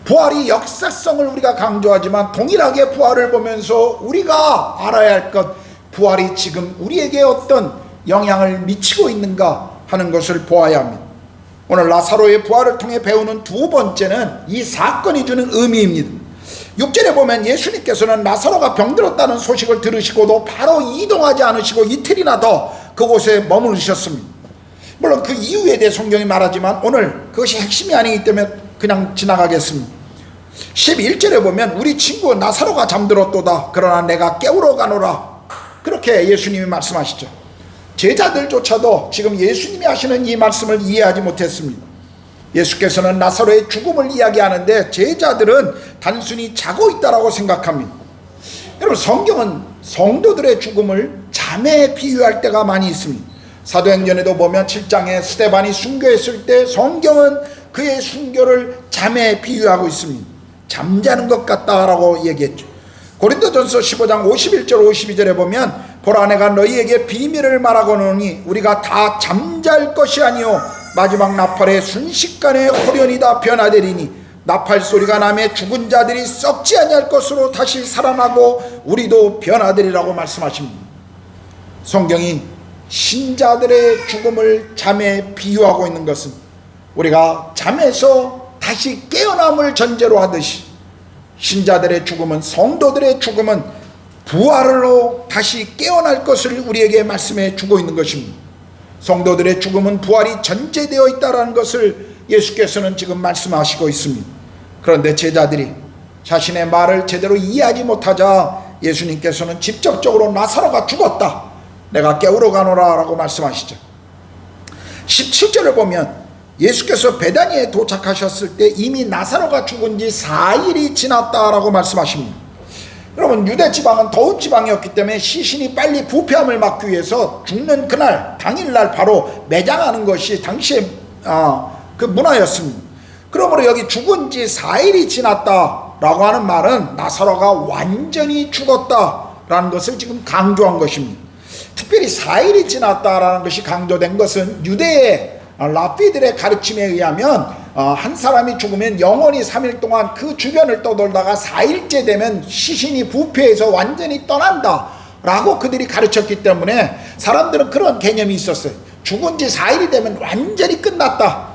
부활이 역사성을 우리가 강조하지만 동일하게 부활을 보면서 우리가 알아야 할 것, 부활이 지금 우리에게 어떤 영향을 미치고 있는가 하는 것을 보아야 합니다. 오늘 나사로의 부활을 통해 배우는 두 번째는 이 사건이 주는 의미입니다. 6절에 보면 예수님께서는 나사로가 병들었다는 소식을 들으시고도 바로 이동하지 않으시고 이틀이나 더 그곳에 머무르셨습니다. 물론 그 이유에 대해 성경이 말하지만 오늘 그것이 핵심이 아니기 때문에 그냥 지나가겠습니다. 11절에 보면 우리 친구 나사로가 잠들었도다. 그러나 내가 깨우러 가노라. 그렇게 예수님이 말씀하시죠. 제자들조차도 지금 예수님이 하시는 이 말씀을 이해하지 못했습니다. 예수께서는 나사로의 죽음을 이야기하는데 제자들은 단순히 자고 있다라고 생각합니다. 여러분, 성경은 성도들의 죽음을 잠에 비유할 때가 많이 있습니다. 사도행전에도 보면 7장에 스데반이 순교했을 때 성경은 그의 순교를 잠에 비유하고 있습니다. 잠자는 것 같다라고 얘기했죠. 고린도전서 15장 51절 52절에 보면 보라, 내가 너희에게 비밀을 말하거노니 우리가 다 잠잘 것이 아니요 마지막 나팔에 순식간에 호련히 다 변화되리니 나팔 소리가 나매 죽은 자들이 썩지 아니할 것으로 다시 살아나고 우리도 변화되리라고 말씀하십니다. 성경이 신자들의 죽음을 잠에 비유하고 있는 것은 우리가 잠에서 다시 깨어남을 전제로 하듯이 신자들의 죽음은, 성도들의 죽음은 부활로 다시 깨어날 것을 우리에게 말씀해 주고 있는 것입니다. 성도들의 죽음은 부활이 전제되어 있다는 것을 예수께서는 지금 말씀하시고 있습니다. 그런데 제자들이 자신의 말을 제대로 이해하지 못하자 예수님께서는 직접적으로 나사로가 죽었다, 내가 깨우러 가노라 라고 말씀하시죠. 17절을 보면 예수께서 베다니에 도착하셨을 때 이미 나사로가 죽은 지 4일이 지났다라고 말씀하십니다. 여러분, 유대 지방은 더운 지방이었기 때문에 시신이 빨리 부패함을 막기 위해서 죽는 그날 당일날 바로 매장하는 것이 당시의 그 문화였습니다. 그러므로 여기 죽은 지 4일이 지났다라고 하는 말은 나사로가 완전히 죽었다라는 것을 지금 강조한 것입니다. 특별히 4일이 지났다라는 것이 강조된 것은 유대의 랍비들의 가르침에 의하면 한 사람이 죽으면 영원히 3일 동안 그 주변을 떠돌다가 4일째 되면 시신이 부패해서 완전히 떠난다 라고 그들이 가르쳤기 때문에 사람들은 그런 개념이 있었어요. 죽은 지 4일이 되면 완전히 끝났다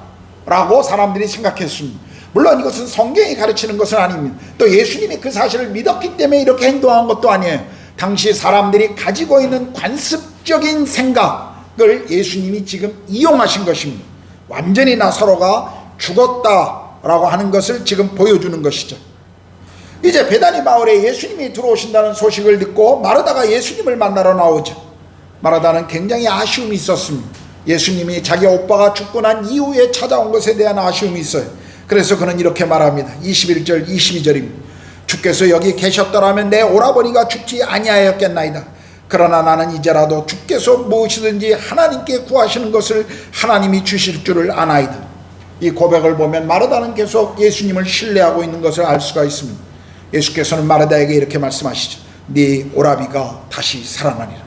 라고 사람들이 생각했습니다. 물론 이것은 성경이 가르치는 것은 아닙니다. 또 예수님이 그 사실을 믿었기 때문에 이렇게 행동한 것도 아니에요. 당시 사람들이 가지고 있는 관습적인 생각을 예수님이 지금 이용하신 것입니다. 완전히 나사로가 죽었다라고 하는 것을 지금 보여주는 것이죠. 이제 베다니 마을에 예수님이 들어오신다는 소식을 듣고 마르다가 예수님을 만나러 나오죠. 마르다는 굉장히 아쉬움이 있었습니다. 예수님이 자기 오빠가 죽고 난 이후에 찾아온 것에 대한 아쉬움이 있어요. 그래서 그는 이렇게 말합니다. 21절 22절입니다. 주께서 여기 계셨더라면 내 오라버니가 죽지 아니하였겠나이다. 그러나 나는 이제라도 주께서 무엇이든지 하나님께 구하시는 것을 하나님이 주실 줄을 아나이다. 이 고백을 보면 마르다는 계속 예수님을 신뢰하고 있는 것을 알 수가 있습니다. 예수께서는 마르다에게 이렇게 말씀하시죠. 네 오라비가 다시 살아나리라.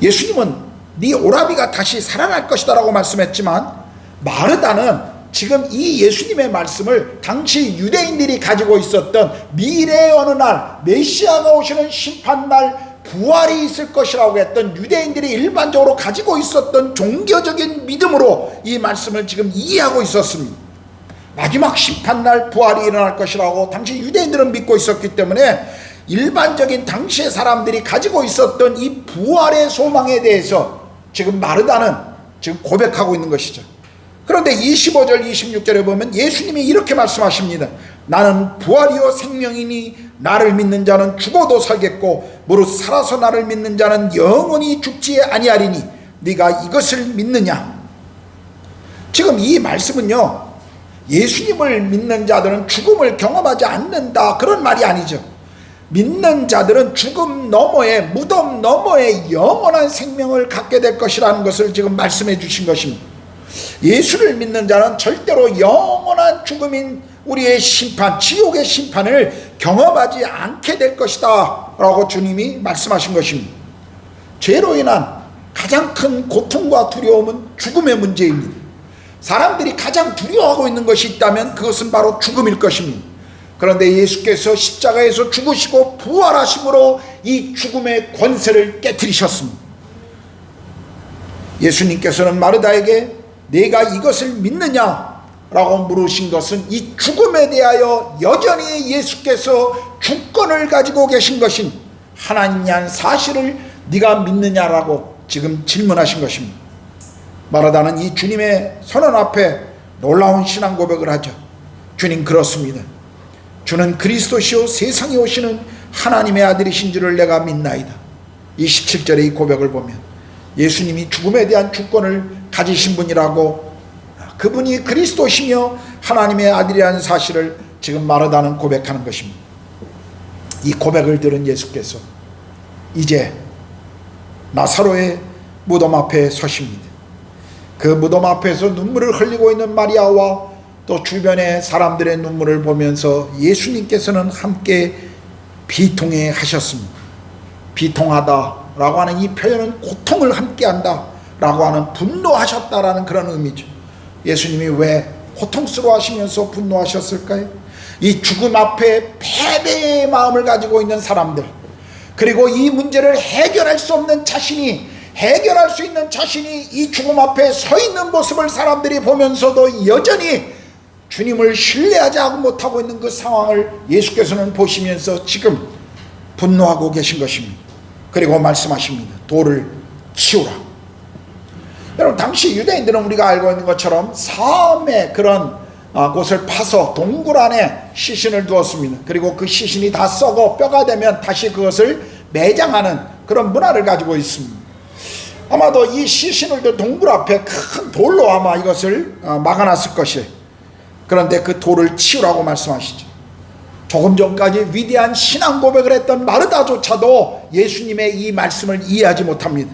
예수님은 네 오라비가 다시 살아날 것이다 라고 말씀했지만 마르다는 지금 이 예수님의 말씀을 당시 유대인들이 가지고 있었던 미래의 어느 날 메시아가 오시는 심판날 부활이 있을 것이라고 했던 유대인들이 일반적으로 가지고 있었던 종교적인 믿음으로 이 말씀을 지금 이해하고 있었습니다. 마지막 심판날 부활이 일어날 것이라고 당시 유대인들은 믿고 있었기 때문에 일반적인 당시의 사람들이 가지고 있었던 이 부활의 소망에 대해서 지금 마르다는 지금 고백하고 있는 것이죠. 그런데 25절 26절에 보면 예수님이 이렇게 말씀하십니다. 나는 부활이요 생명이니 나를 믿는 자는 죽어도 살겠고 무릇 살아서 나를 믿는 자는 영원히 죽지 아니하리니 네가 이것을 믿느냐. 지금 이 말씀은요, 예수님을 믿는 자들은 죽음을 경험하지 않는다 그런 말이 아니죠. 믿는 자들은 죽음 너머에, 무덤 너머에 영원한 생명을 갖게 될 것이라는 것을 지금 말씀해 주신 것입니다. 예수를 믿는 자는 절대로 영원한 죽음인 우리의 심판, 지옥의 심판을 경험하지 않게 될 것이다 라고 주님이 말씀하신 것입니다. 죄로 인한 가장 큰 고통과 두려움은 죽음의 문제입니다. 사람들이 가장 두려워하고 있는 것이 있다면 그것은 바로 죽음일 것입니다. 그런데 예수께서 십자가에서 죽으시고 부활하심으로 이 죽음의 권세를 깨뜨리셨습니다. 예수님께서는 마르다에게 내가 이것을 믿느냐라고 물으신 것은 이 죽음에 대하여 여전히 예수께서 주권을 가지고 계신 것인 하나님이 한 사실을 네가 믿느냐라고 지금 질문하신 것입니다. 마르다는 이 주님의 선언 앞에 놀라운 신앙 고백을 하죠. 주님, 그렇습니다. 주는 그리스도시요 세상에 오시는 하나님의 아들이신 줄을 내가 믿나이다. 이 17절의 이 고백을 보면 예수님이 죽음에 대한 주권을 가지신 분이라고, 그분이 그리스도시며 하나님의 아들이라는 사실을 지금 마르다는 고백하는 것입니다. 이 고백을 들은 예수께서 이제 나사로의 무덤 앞에 서십니다. 그 무덤 앞에서 눈물을 흘리고 있는 마리아와 또 주변의 사람들의 눈물을 보면서 예수님께서는 함께 비통해 하셨습니다. 비통하다라고 하는 이 표현은 고통을 함께한다 라고 하는 분노하셨다라는 그런 의미죠. 예수님이 왜 고통스러워 하시면서 분노하셨을까요? 이 죽음 앞에 패배의 마음을 가지고 있는 사람들, 그리고 이 문제를 해결할 수 없는 자신이, 해결할 수 있는 자신이 이 죽음 앞에 서 있는 모습을 사람들이 보면서도 여전히 주님을 신뢰하지 못하고 있는 그 상황을 예수께서는 보시면서 지금 분노하고 계신 것입니다. 그리고 말씀하십니다. 돌을 치우라. 여러분, 당시 유대인들은 우리가 알고 있는 것처럼 사암의 그런 곳을 파서 동굴 안에 시신을 두었습니다. 그리고 그 시신이 다 썩어 뼈가 되면 다시 그것을 매장하는 그런 문화를 가지고 있습니다. 아마도 이 시신을 둔 동굴 앞에 큰 돌로 아마 이것을 막아놨을 것이에요. 그런데 그 돌을 치우라고 말씀하시죠. 조금 전까지 위대한 신앙 고백을 했던 마르다조차도 예수님의 이 말씀을 이해하지 못합니다.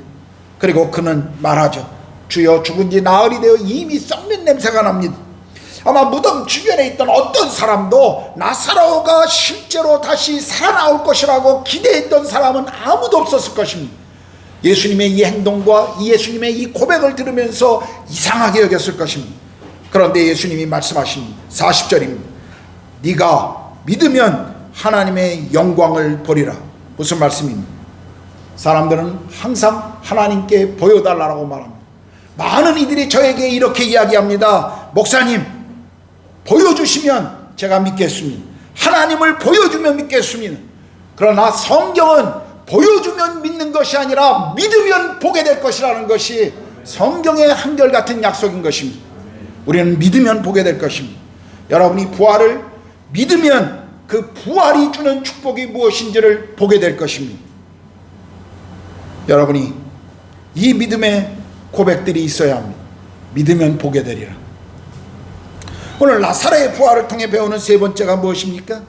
그리고 그는 말하죠. 주여, 죽은 지 나흘이 되어 이미 썩는 냄새가 납니다. 아마 무덤 주변에 있던 어떤 사람도 나사로가 실제로 다시 살아나올 것이라고 기대했던 사람은 아무도 없었을 것입니다. 예수님의 이 행동과 예수님의 이 고백을 들으면서 이상하게 여겼을 것입니다. 그런데 예수님이 말씀하십니다. 40절입니다. 네가 믿으면 하나님의 영광을 보리라. 무슨 말씀입니까? 사람들은 항상 하나님께 보여달라고 말합니다. 많은 이들이 저에게 이렇게 이야기합니다. 목사님, 보여주시면 제가 믿겠습니다. 하나님을 보여주면 믿겠습니다. 그러나 성경은 보여주면 믿는 것이 아니라 믿으면 보게 될 것이라는 것이 성경의 한결같은 약속인 것입니다. 우리는 믿으면 보게 될 것입니다. 여러분이 부활을 믿으면 그 부활이 주는 축복이 무엇인지를 보게 될 것입니다. 여러분이 이 믿음의 고백들이 있어야 합니다. 믿으면 보게 되리라. 오늘 나사로의 부활을 통해 배우는 세 번째가 무엇입니까?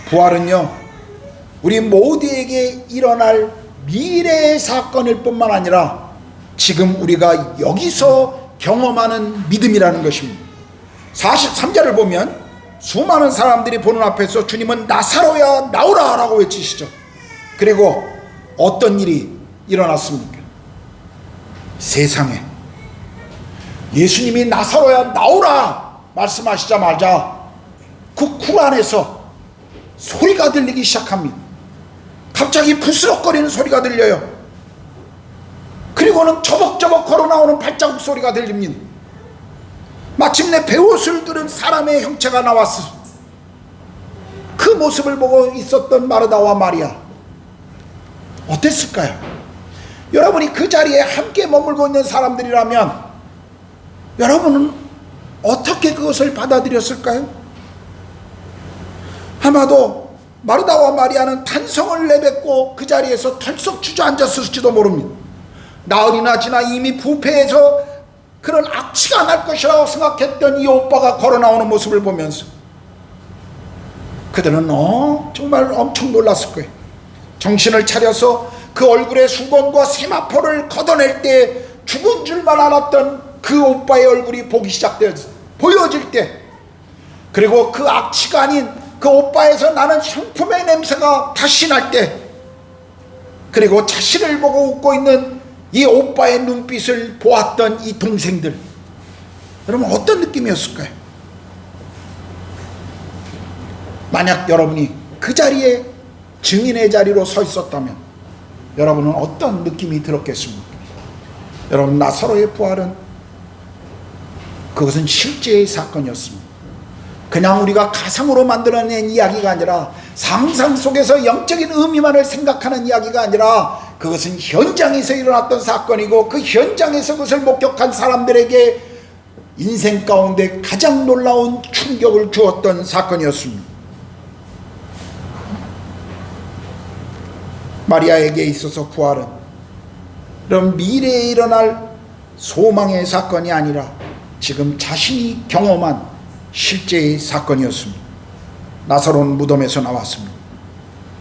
부활은요, 우리 모두에게 일어날 미래의 사건일 뿐만 아니라 지금 우리가 여기서 경험하는 믿음이라는 것입니다. 43절을 보면 수많은 사람들이 보는 앞에서 주님은 나사로야 나오라 라고 외치시죠. 그리고 어떤 일이 일어났습니까? 세상에 예수님이 나사로야 나오라 말씀하시자마자 그 굴 안에서 소리가 들리기 시작합니다. 갑자기 부스럭거리는 소리가 들려요. 그리고는 저벅저벅 걸어 나오는 발자국 소리가 들립니다. 마침내 베옷을 두른 사람의 형체가 나왔어. 그 모습을 보고 있었던 마르다와 마리아, 어땠을까요? 여러분이 그 자리에 함께 머물고 있는 사람들이라면 여러분은 어떻게 그것을 받아들였을까요? 아마도 마르다와 마리아는 탄성을 내뱉고 그 자리에서 털썩 주저앉았을지도 모릅니다. 나흘이나 지나 이미 부패해서 그런 악취가 날 것이라고 생각했던 이 오빠가 걸어 나오는 모습을 보면서 그들은 정말 엄청 놀랐을 거예요. 정신을 차려서 그 얼굴에 수건과 세마포를 걷어낼 때 죽은 줄만 알았던 그 오빠의 얼굴이 보여질 때, 그리고 그 악취가 아닌 그 오빠에서 나는 상품의 냄새가 다시 날 때, 그리고 자신을 보고 웃고 있는 이 오빠의 눈빛을 보았던 이 동생들, 여러분 어떤 느낌이었을까요? 만약 여러분이 그 자리에 증인의 자리로 서 있었다면 여러분은 어떤 느낌이 들었겠습니까? 여러분, 나사로의 부활은 그것은 실제의 사건이었습니다. 그냥 우리가 가상으로 만들어낸 이야기가 아니라, 상상 속에서 영적인 의미만을 생각하는 이야기가 아니라, 그것은 현장에서 일어났던 사건이고, 그 현장에서 그것을 목격한 사람들에게 인생 가운데 가장 놀라운 충격을 주었던 사건이었습니다. 마리아에게 있어서 부활은 그런 미래에 일어날 소망의 사건이 아니라 지금 자신이 경험한 실제의 사건이었습니다. 나사로는 무덤에서 나왔습니다.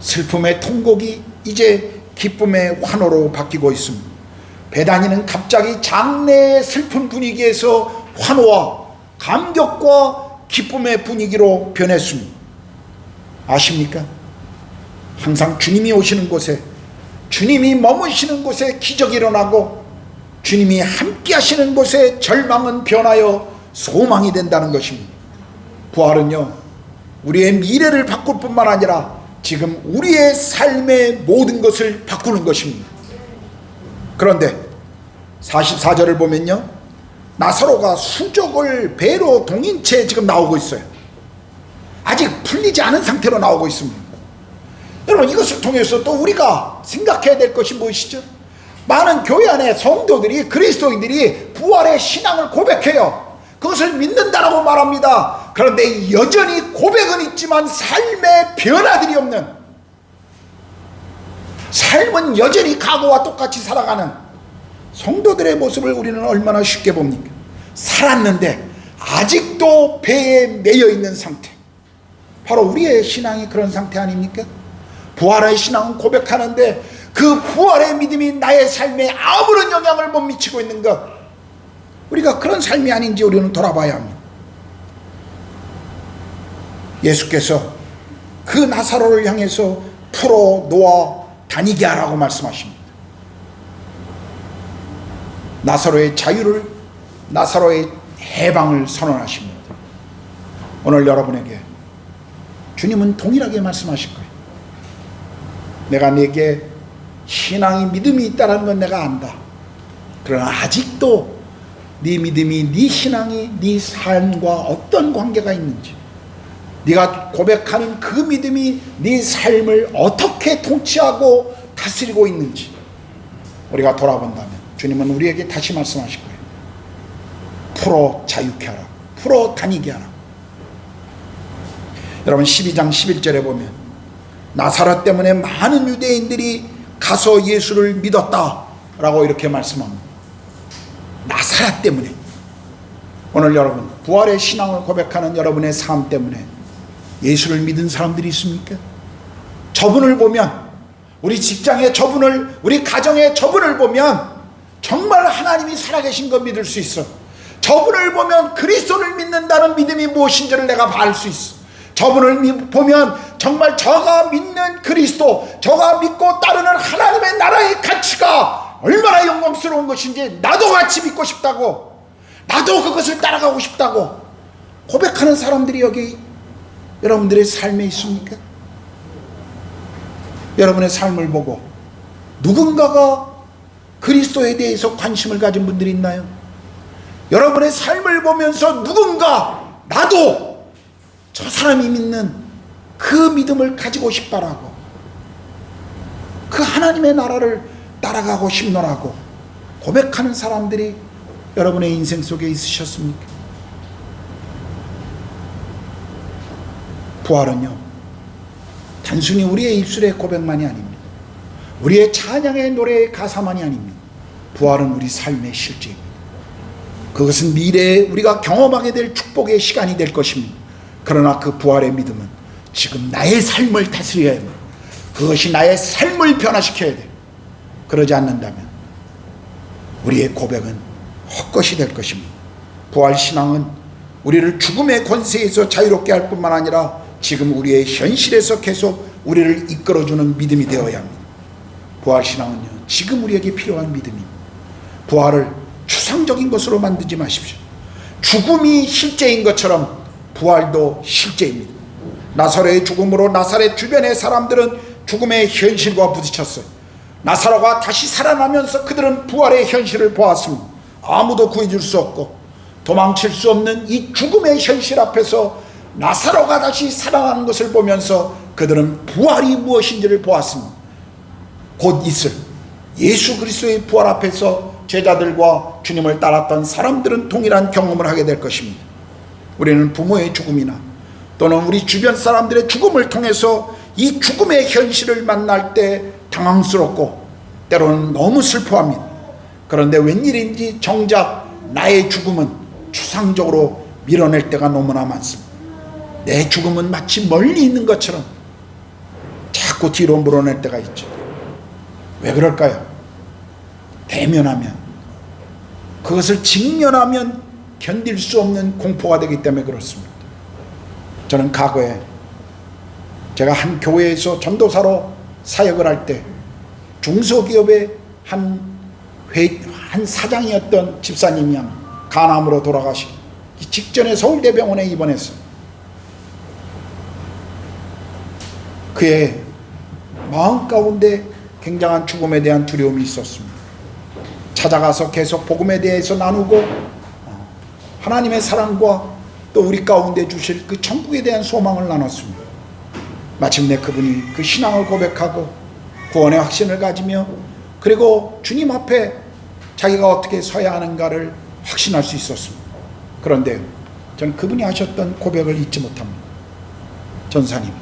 슬픔의 통곡이 이제 기쁨의 환호로 바뀌고 있습니다. 베다니는 갑자기 장래의 슬픈 분위기에서 환호와 감격과 기쁨의 분위기로 변했습니다. 아십니까? 항상 주님이 오시는 곳에, 주님이 머무시는 곳에 기적이 일어나고, 주님이 함께 하시는 곳에 절망은 변하여 소망이 된다는 것입니다. 부활은요, 우리의 미래를 바꿀 뿐만 아니라 지금 우리의 삶의 모든 것을 바꾸는 것입니다. 그런데 44절을 보면요, 나사로가 수족을 배로 동인 채 지금 나오고 있어요. 아직 풀리지 않은 상태로 나오고 있습니다. 여러분, 이것을 통해서 또 우리가 생각해야 될 것이 무엇이죠? 많은 교회 안에 성도들이, 그리스도인들이 부활의 신앙을 고백해요. 그것을 믿는다라고 말합니다. 그런데 여전히 고백은 있지만 삶의 변화들이 없는, 삶은 여전히 과거와 똑같이 살아가는 성도들의 모습을 우리는 얼마나 쉽게 봅니까? 살았는데 아직도 배에 매여 있는 상태. 바로 우리의 신앙이 그런 상태 아닙니까? 부활의 신앙은 고백하는데 그 부활의 믿음이 나의 삶에 아무런 영향을 못 미치고 있는 것, 우리가 그런 삶이 아닌지 우리는 돌아봐야 합니다. 예수께서 그 나사로를 향해서 풀어 놓아 다니게 하라고 말씀하십니다. 나사로의 자유를, 나사로의 해방을 선언하십니다. 오늘 여러분에게 주님은 동일하게 말씀하실 거예요. 내가 네게 신앙이, 믿음이 있다는 건 내가 안다. 그러나 아직도 네 믿음이, 네 신앙이 네 삶과 어떤 관계가 있는지, 네가 고백하는 그 믿음이 네 삶을 어떻게 통치하고 다스리고 있는지 우리가 돌아본다면 주님은 우리에게 다시 말씀하실 거예요. 풀어 자유케 하라, 풀어 다니게 하라. 여러분, 12장 11절에 보면 나사렛 때문에 많은 유대인들이 가서 예수를 믿었다 라고 이렇게 말씀합니다. 나사렛 때문에. 오늘 여러분, 부활의 신앙을 고백하는 여러분의 삶 때문에 예수를 믿은 사람들이 있습니까? 저분을 보면, 우리 직장의 저분을, 우리 가정의 저분을 보면 정말 하나님이 살아계신 거 믿을 수 있어. 저분을 보면 그리스도를 믿는다는 믿음이 무엇인지를 내가 알 수 있어. 저분을 보면 정말 저가 믿는 그리스도, 저가 믿고 따르는 하나님의 나라의 가치가 얼마나 영광스러운 것인지 나도 같이 믿고 싶다고, 나도 그것을 따라가고 싶다고 고백하는 사람들이 여기 여러분들의 삶에 있습니까? 여러분의 삶을 보고 누군가가 그리스도에 대해서 관심을 가진 분들이 있나요? 여러분의 삶을 보면서 누군가, 나도 저 사람이 믿는 그 믿음을 가지고 싶다라고, 그 하나님의 나라를 따라가고 싶노라고 고백하는 사람들이 여러분의 인생 속에 있으셨습니까? 부활은요, 단순히 우리의 입술의 고백만이 아닙니다. 우리의 찬양의 노래의 가사만이 아닙니다. 부활은 우리 삶의 실제입니다. 그것은 미래에 우리가 경험하게 될 축복의 시간이 될 것입니다. 그러나 그 부활의 믿음은 지금 나의 삶을 다스려야 합니다. 그것이 나의 삶을 변화시켜야 돼요. 그러지 않는다면 우리의 고백은 헛것이 될 것입니다. 부활신앙은 우리를 죽음의 권세에서 자유롭게 할 뿐만 아니라 지금 우리의 현실에서 계속 우리를 이끌어주는 믿음이 되어야 합니다. 부활신앙은요, 지금 우리에게 필요한 믿음입니다. 부활을 추상적인 것으로 만들지 마십시오. 죽음이 실제인 것처럼 부활도 실제입니다. 나사로의 죽음으로 나사렛 주변의 사람들은 죽음의 현실과 부딪혔어요. 나사로가 다시 살아나면서 그들은 부활의 현실을 보았습니다. 아무도 구해줄 수 없고 도망칠 수 없는 이 죽음의 현실 앞에서 나사로가 다시 살아나는 것을 보면서 그들은 부활이 무엇인지를 보았습니다. 곧 있을 예수 그리스도의 부활 앞에서 제자들과 주님을 따랐던 사람들은 동일한 경험을 하게 될 것입니다. 우리는 부모의 죽음이나 또는 우리 주변 사람들의 죽음을 통해서 이 죽음의 현실을 만날 때 당황스럽고 때로는 너무 슬퍼합니다. 그런데 웬일인지 정작 나의 죽음은 추상적으로 밀어낼 때가 너무나 많습니다. 내 죽음은 마치 멀리 있는 것처럼 자꾸 뒤로 물어낼 때가 있죠. 왜 그럴까요? 대면하면, 그것을 직면하면 견딜 수 없는 공포가 되기 때문에 그렇습니다. 저는 과거에 제가 한 교회에서 전도사로 사역을 할 때 중소기업의 한 사장이었던 집사님이 간암으로 돌아가시기 직전에 서울대병원에 입원했어요. 그의 마음 가운데 굉장한 죽음에 대한 두려움이 있었습니다. 찾아가서 계속 복음에 대해서 나누고 하나님의 사랑과 또 우리 가운데 주실 그 천국에 대한 소망을 나눴습니다. 마침내 그분이 그 신앙을 고백하고 구원의 확신을 가지며 그리고 주님 앞에 자기가 어떻게 서야 하는가를 확신할 수 있었습니다. 그런데 저는 그분이 하셨던 고백을 잊지 못합니다. 전사님,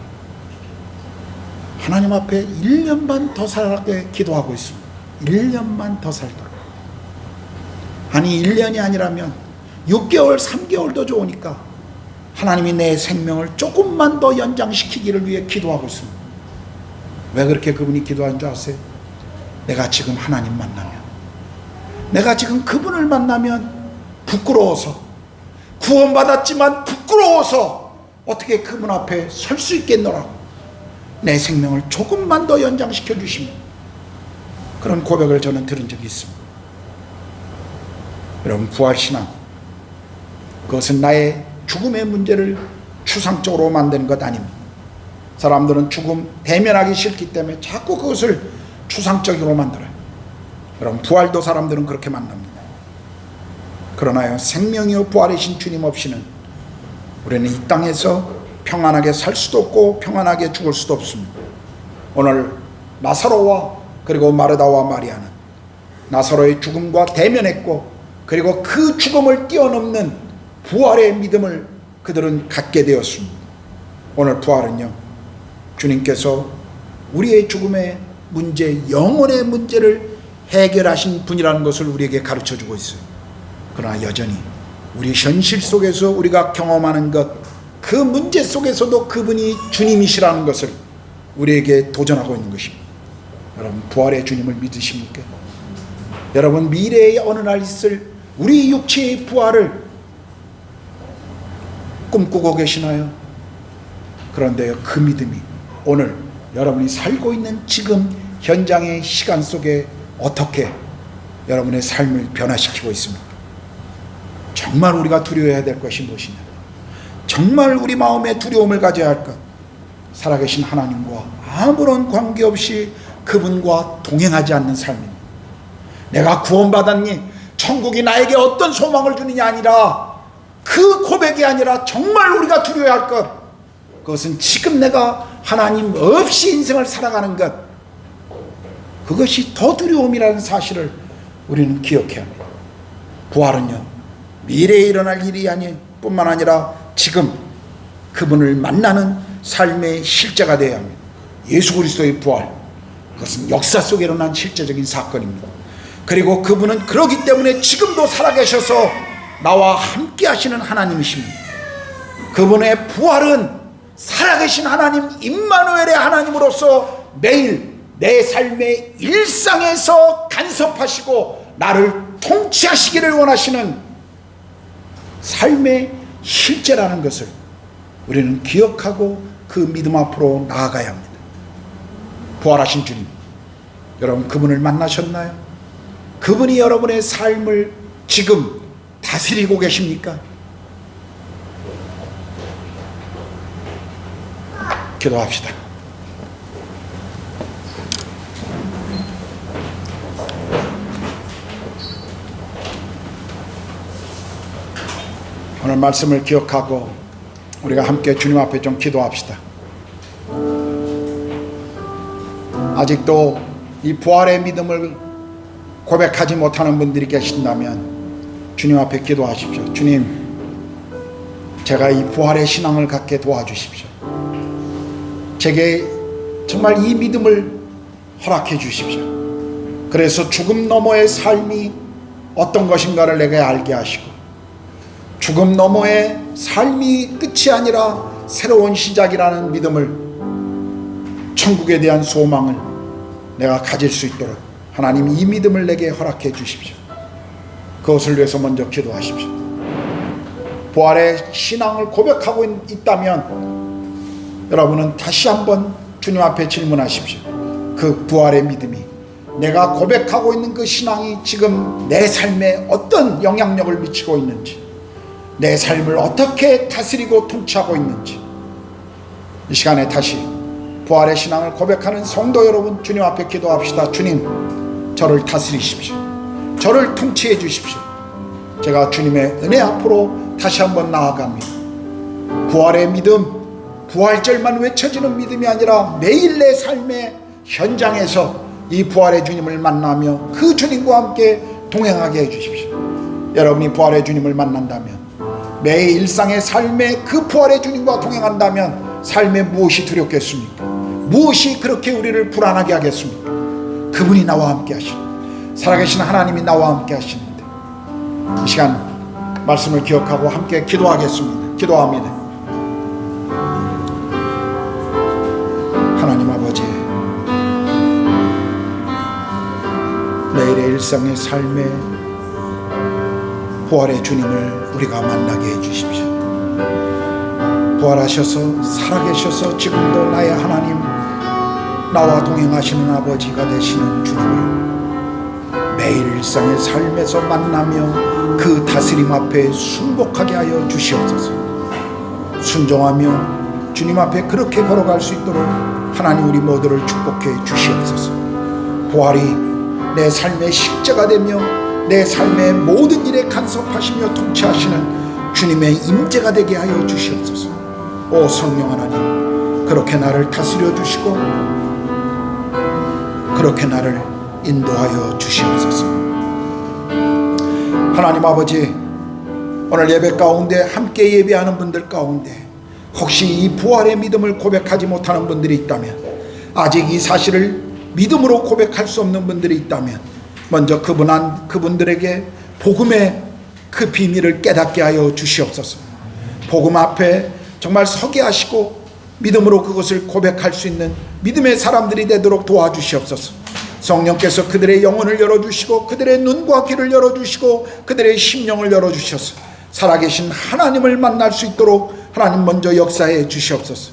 하나님 앞에 1년만 더 살게 기도하고 있습니다. 1년만 더 살도록. 아니 1년이 아니라면 6개월, 3개월도 좋으니까 하나님이 내 생명을 조금만 더 연장시키기를 위해 기도하고 있습니다. 왜 그렇게 그분이 기도한 줄 아세요? 내가 지금 하나님 만나면, 내가 지금 그분을 만나면 부끄러워서, 구원받았지만 부끄러워서 어떻게 그분 앞에 설 수 있겠노라고 내 생명을 조금만 더 연장시켜 주시면, 그런 고백을 저는 들은 적이 있습니다. 여러분, 부활신앙, 그것은 나의 죽음의 문제를 추상적으로 만드는 것 아닙니다. 사람들은 죽음 대면하기 싫기 때문에 자꾸 그것을 추상적으로 만들어요. 여러분, 부활도 사람들은 그렇게 만듭니다. 그러나요, 생명이요 부활이신 주님 없이는 우리는 이 땅에서 평안하게 살 수도 없고 평안하게 죽을 수도 없습니다. 오늘 나사로와 그리고 마르다와 마리아는 나사로의 죽음과 대면했고, 그리고 그 죽음을 뛰어넘는 부활의 믿음을 그들은 갖게 되었습니다. 오늘 부활은요, 주님께서 우리의 죽음의 문제, 영혼의 문제를 해결하신 분이라는 것을 우리에게 가르쳐주고 있어요. 그러나 여전히 우리 현실 속에서 우리가 경험하는 것, 그 문제 속에서도 그분이 주님이시라는 것을 우리에게 도전하고 있는 것입니다. 여러분, 부활의 주님을 믿으십니까? 여러분, 미래의 어느 날 있을 우리 육체의 부활을 꿈꾸고 계시나요? 그런데요, 그 믿음이 오늘 여러분이 살고 있는 지금 현장의 시간 속에 어떻게 여러분의 삶을 변화시키고 있습니까? 정말 우리가 두려워해야 될 것이 무엇이냐? 정말 우리 마음에 두려움을 가져야 할 것, 살아계신 하나님과 아무런 관계없이 그분과 동행하지 않는 삶입니다. 내가 구원받았니? 천국이 나에게 어떤 소망을 주느냐 아니라, 그 고백이 아니라 정말 우리가 두려워야 할 것, 그것은 지금 내가 하나님 없이 인생을 살아가는 것, 그것이 더 두려움이라는 사실을 우리는 기억해야 합니다. 부활은요, 미래에 일어날 일이 아니 뿐만 아니라 지금 그분을 만나는 삶의 실제가 되어야 합니다. 예수 그리스도의 부활, 그것은 역사 속에 일어난 실제적인 사건입니다. 그리고 그분은 그러기 때문에 지금도 살아계셔서 나와 함께 하시는 하나님이십니다. 그분의 부활은 살아계신 하나님 임마누엘의 하나님으로서 매일 내 삶의 일상에서 간섭하시고 나를 통치하시기를 원하시는 삶의 실제라는 것을 우리는 기억하고 그 믿음 앞으로 나아가야 합니다. 부활하신 주님, 여러분 그분을 만나셨나요? 그분이 여러분의 삶을 지금 다스리고 계십니까? 기도합시다. 오늘 말씀을 기억하고 우리가 함께 주님 앞에 좀 기도합시다. 아직도 이 부활의 믿음을 고백하지 못하는 분들이 계신다면 주님 앞에 기도하십시오. 주님, 제가 이 부활의 신앙을 갖게 도와주십시오. 제게 정말 이 믿음을 허락해 주십시오. 그래서 죽음 너머의 삶이 어떤 것인가를 내게 알게 하시고, 죽음 너머의 삶이 끝이 아니라 새로운 시작이라는 믿음을, 천국에 대한 소망을 내가 가질 수 있도록 하나님 이 믿음을 내게 허락해 주십시오. 그것을 위해서 먼저 기도하십시오. 부활의 신앙을 고백하고 있다면 여러분은 다시 한번 주님 앞에 질문하십시오. 그 부활의 믿음이, 내가 고백하고 있는 그 신앙이 지금 내 삶에 어떤 영향력을 미치고 있는지, 내 삶을 어떻게 다스리고 통치하고 있는지, 이 시간에 다시 부활의 신앙을 고백하는 성도 여러분, 주님 앞에 기도합시다. 주님, 저를 다스리십시오. 저를 통치해 주십시오. 제가 주님의 은혜 앞으로 다시 한번 나아갑니다. 부활의 믿음, 부활절만 외쳐지는 믿음이 아니라 매일 내 삶의 현장에서 이 부활의 주님을 만나며 그 주님과 함께 동행하게 해주십시오. 여러분이 부활의 주님을 만난다면, 매일 일상의 삶에 그 부활의 주님과 동행한다면 삶에 무엇이 두렵겠습니까? 무엇이 그렇게 우리를 불안하게 하겠습니까? 그분이 나와 함께 하시는, 살아계신 하나님이 나와 함께 하시는데, 이 시간 말씀을 기억하고 함께 기도하겠습니다. 기도합니다. 하나님 아버지, 매일의 일상의 삶에 부활의 주님을 우리가 만나게 해주십시오. 부활하셔서 살아계셔서 지금도 나의 하나님, 나와 동행하시는 아버지가 되시는 주님을 매일 일상의 삶에서 만나며 그 다스림 앞에 순복하게 하여 주시옵소서. 순종하며 주님 앞에 그렇게 걸어갈 수 있도록 하나님 우리 모두를 축복해 주시옵소서. 부활이 내 삶의 식재가 되며 내 삶의 모든 일에 간섭하시며 통치하시는 주님의 임재가 되게 하여 주시옵소서. 오 성령 하나님, 그렇게 나를 다스려 주시고 그렇게 나를 인도하여 주시옵소서. 하나님 아버지, 오늘 예배 가운데 함께 예배하는 분들 가운데 혹시 이 부활의 믿음을 고백하지 못하는 분들이 있다면, 아직 이 사실을 믿음으로 고백할 수 없는 분들이 있다면, 먼저 그분들에게 복음의 그 비밀을 깨닫게 하여 주시옵소서. 복음 앞에 정말 서게 하시고 믿음으로 그것을 고백할 수 있는 믿음의 사람들이 되도록 도와주시옵소서. 성령께서 그들의 영혼을 열어주시고 그들의 눈과 귀를 열어주시고 그들의 심령을 열어주셔서 살아계신 하나님을 만날 수 있도록 하나님 먼저 역사해 주시옵소서.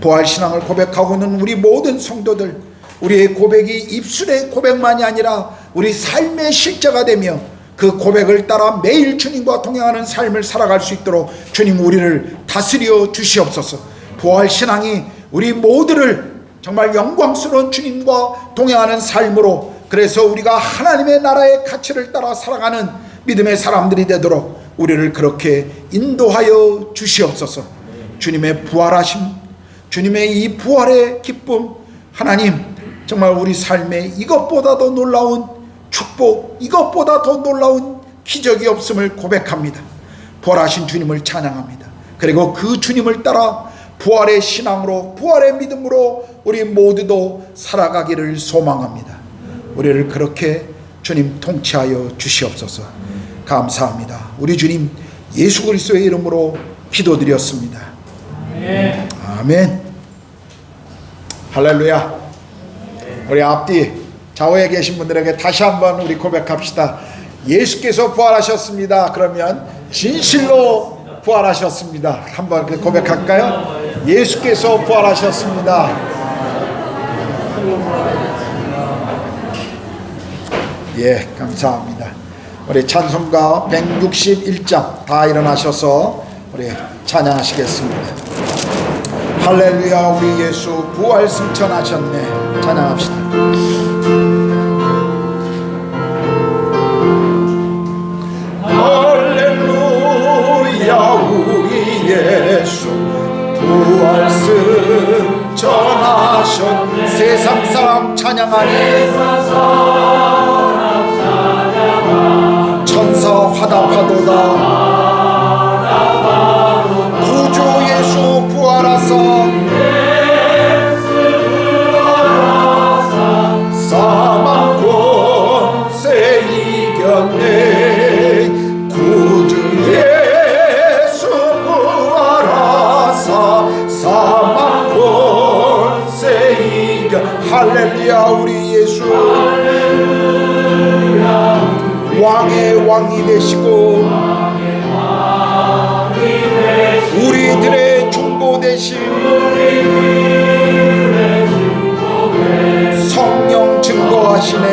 부활신앙을 고백하고 있는 우리 모든 성도들, 우리의 고백이 입술의 고백만이 아니라 우리 삶의 실제가 되며 그 고백을 따라 매일 주님과 동행하는 삶을 살아갈 수 있도록 주님 우리를 다스려 주시옵소서. 부활신앙이 우리 모두를 정말 영광스러운 주님과 동행하는 삶으로, 그래서 우리가 하나님의 나라의 가치를 따라 살아가는 믿음의 사람들이 되도록 우리를 그렇게 인도하여 주시옵소서. 주님의 부활하심, 주님의 이 부활의 기쁨, 하나님 정말 우리 삶에 이것보다 더 놀라운 축복, 이것보다 더 놀라운 기적이 없음을 고백합니다. 부활하신 주님을 찬양합니다. 그리고 그 주님을 따라 부활의 신앙으로, 부활의 믿음으로 우리 모두도 살아가기를 소망합니다. 우리를 그렇게 주님 통치하여 주시옵소서. 감사합니다. 우리 주님 예수 그리스도의 이름으로 기도드렸습니다. 아멘. 아멘. 할렐루야. 우리 앞뒤 좌우에 계신 분들에게 다시 한번 우리 고백합시다. 예수께서 부활하셨습니다. 그러면 진실로 부활하셨습니다. 한번 고백할까요? 예수께서 부활하셨습니다. 예, 감사합니다. 우리 찬송가 161장 다 일어나셔서 우리 찬양하시겠습니다. 할렐루야, 우리 예수 부활 승천하셨네. 찬양합시다. 할렐루야, 예수 부활승 전하셨네. 세상 사람 찬양하네. 천사 화답하도다. 구주 예수 부활하사 사망 권세 이겼네. 구주 예수 부활하사 사망 권세 이겨. 할렐루야. 우리 예수 왕의 왕이 되시고 우리들의 중보 되심 성령 증거하시네.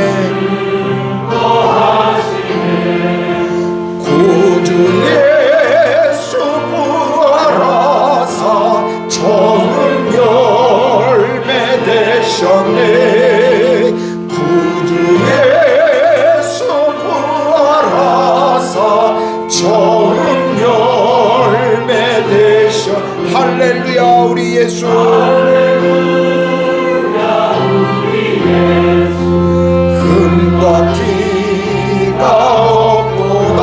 구주 예수 부활하사 좋은 열매 되셨네. 구주 예수 부활하사 좋은 열매 되셨. 할렐루야. 우리 예수 흠과 티가 없도다.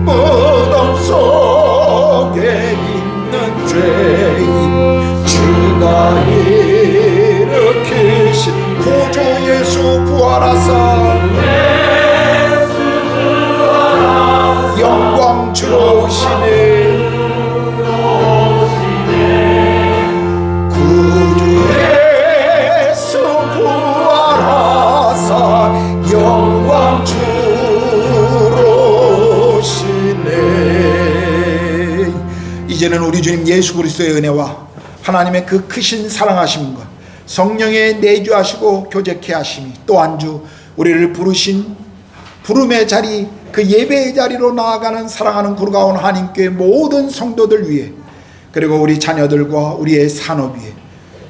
무덤 속에 있는 죄인 주가 일으키신 구주 예수 부활하사 영광 주로 오시네. 구주 예수 부활하사 영광 주로 오시네. 이제는 우리 주님 예수 그리스도의 은혜와 하나님의 그 크신 사랑하심과 성령의 내주하시고 교제케 하심이 또 안주 우리를 부르신 부름의 자리 그 예배의 자리로 나아가는 사랑하는 구르가온 하나님교회 모든 성도들 위해 그리고 우리 자녀들과 우리의 산업 위에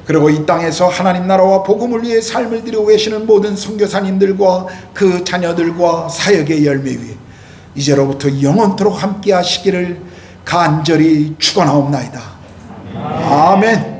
그리고 이 땅에서 하나님 나라와 복음을 위해 삶을 드리고 계시는 모든 선교사님들과 그 자녀들과 사역의 열매 위에 이제로부터 영원토록 함께 하시기를 간절히 축원하옵나이다. 아멘.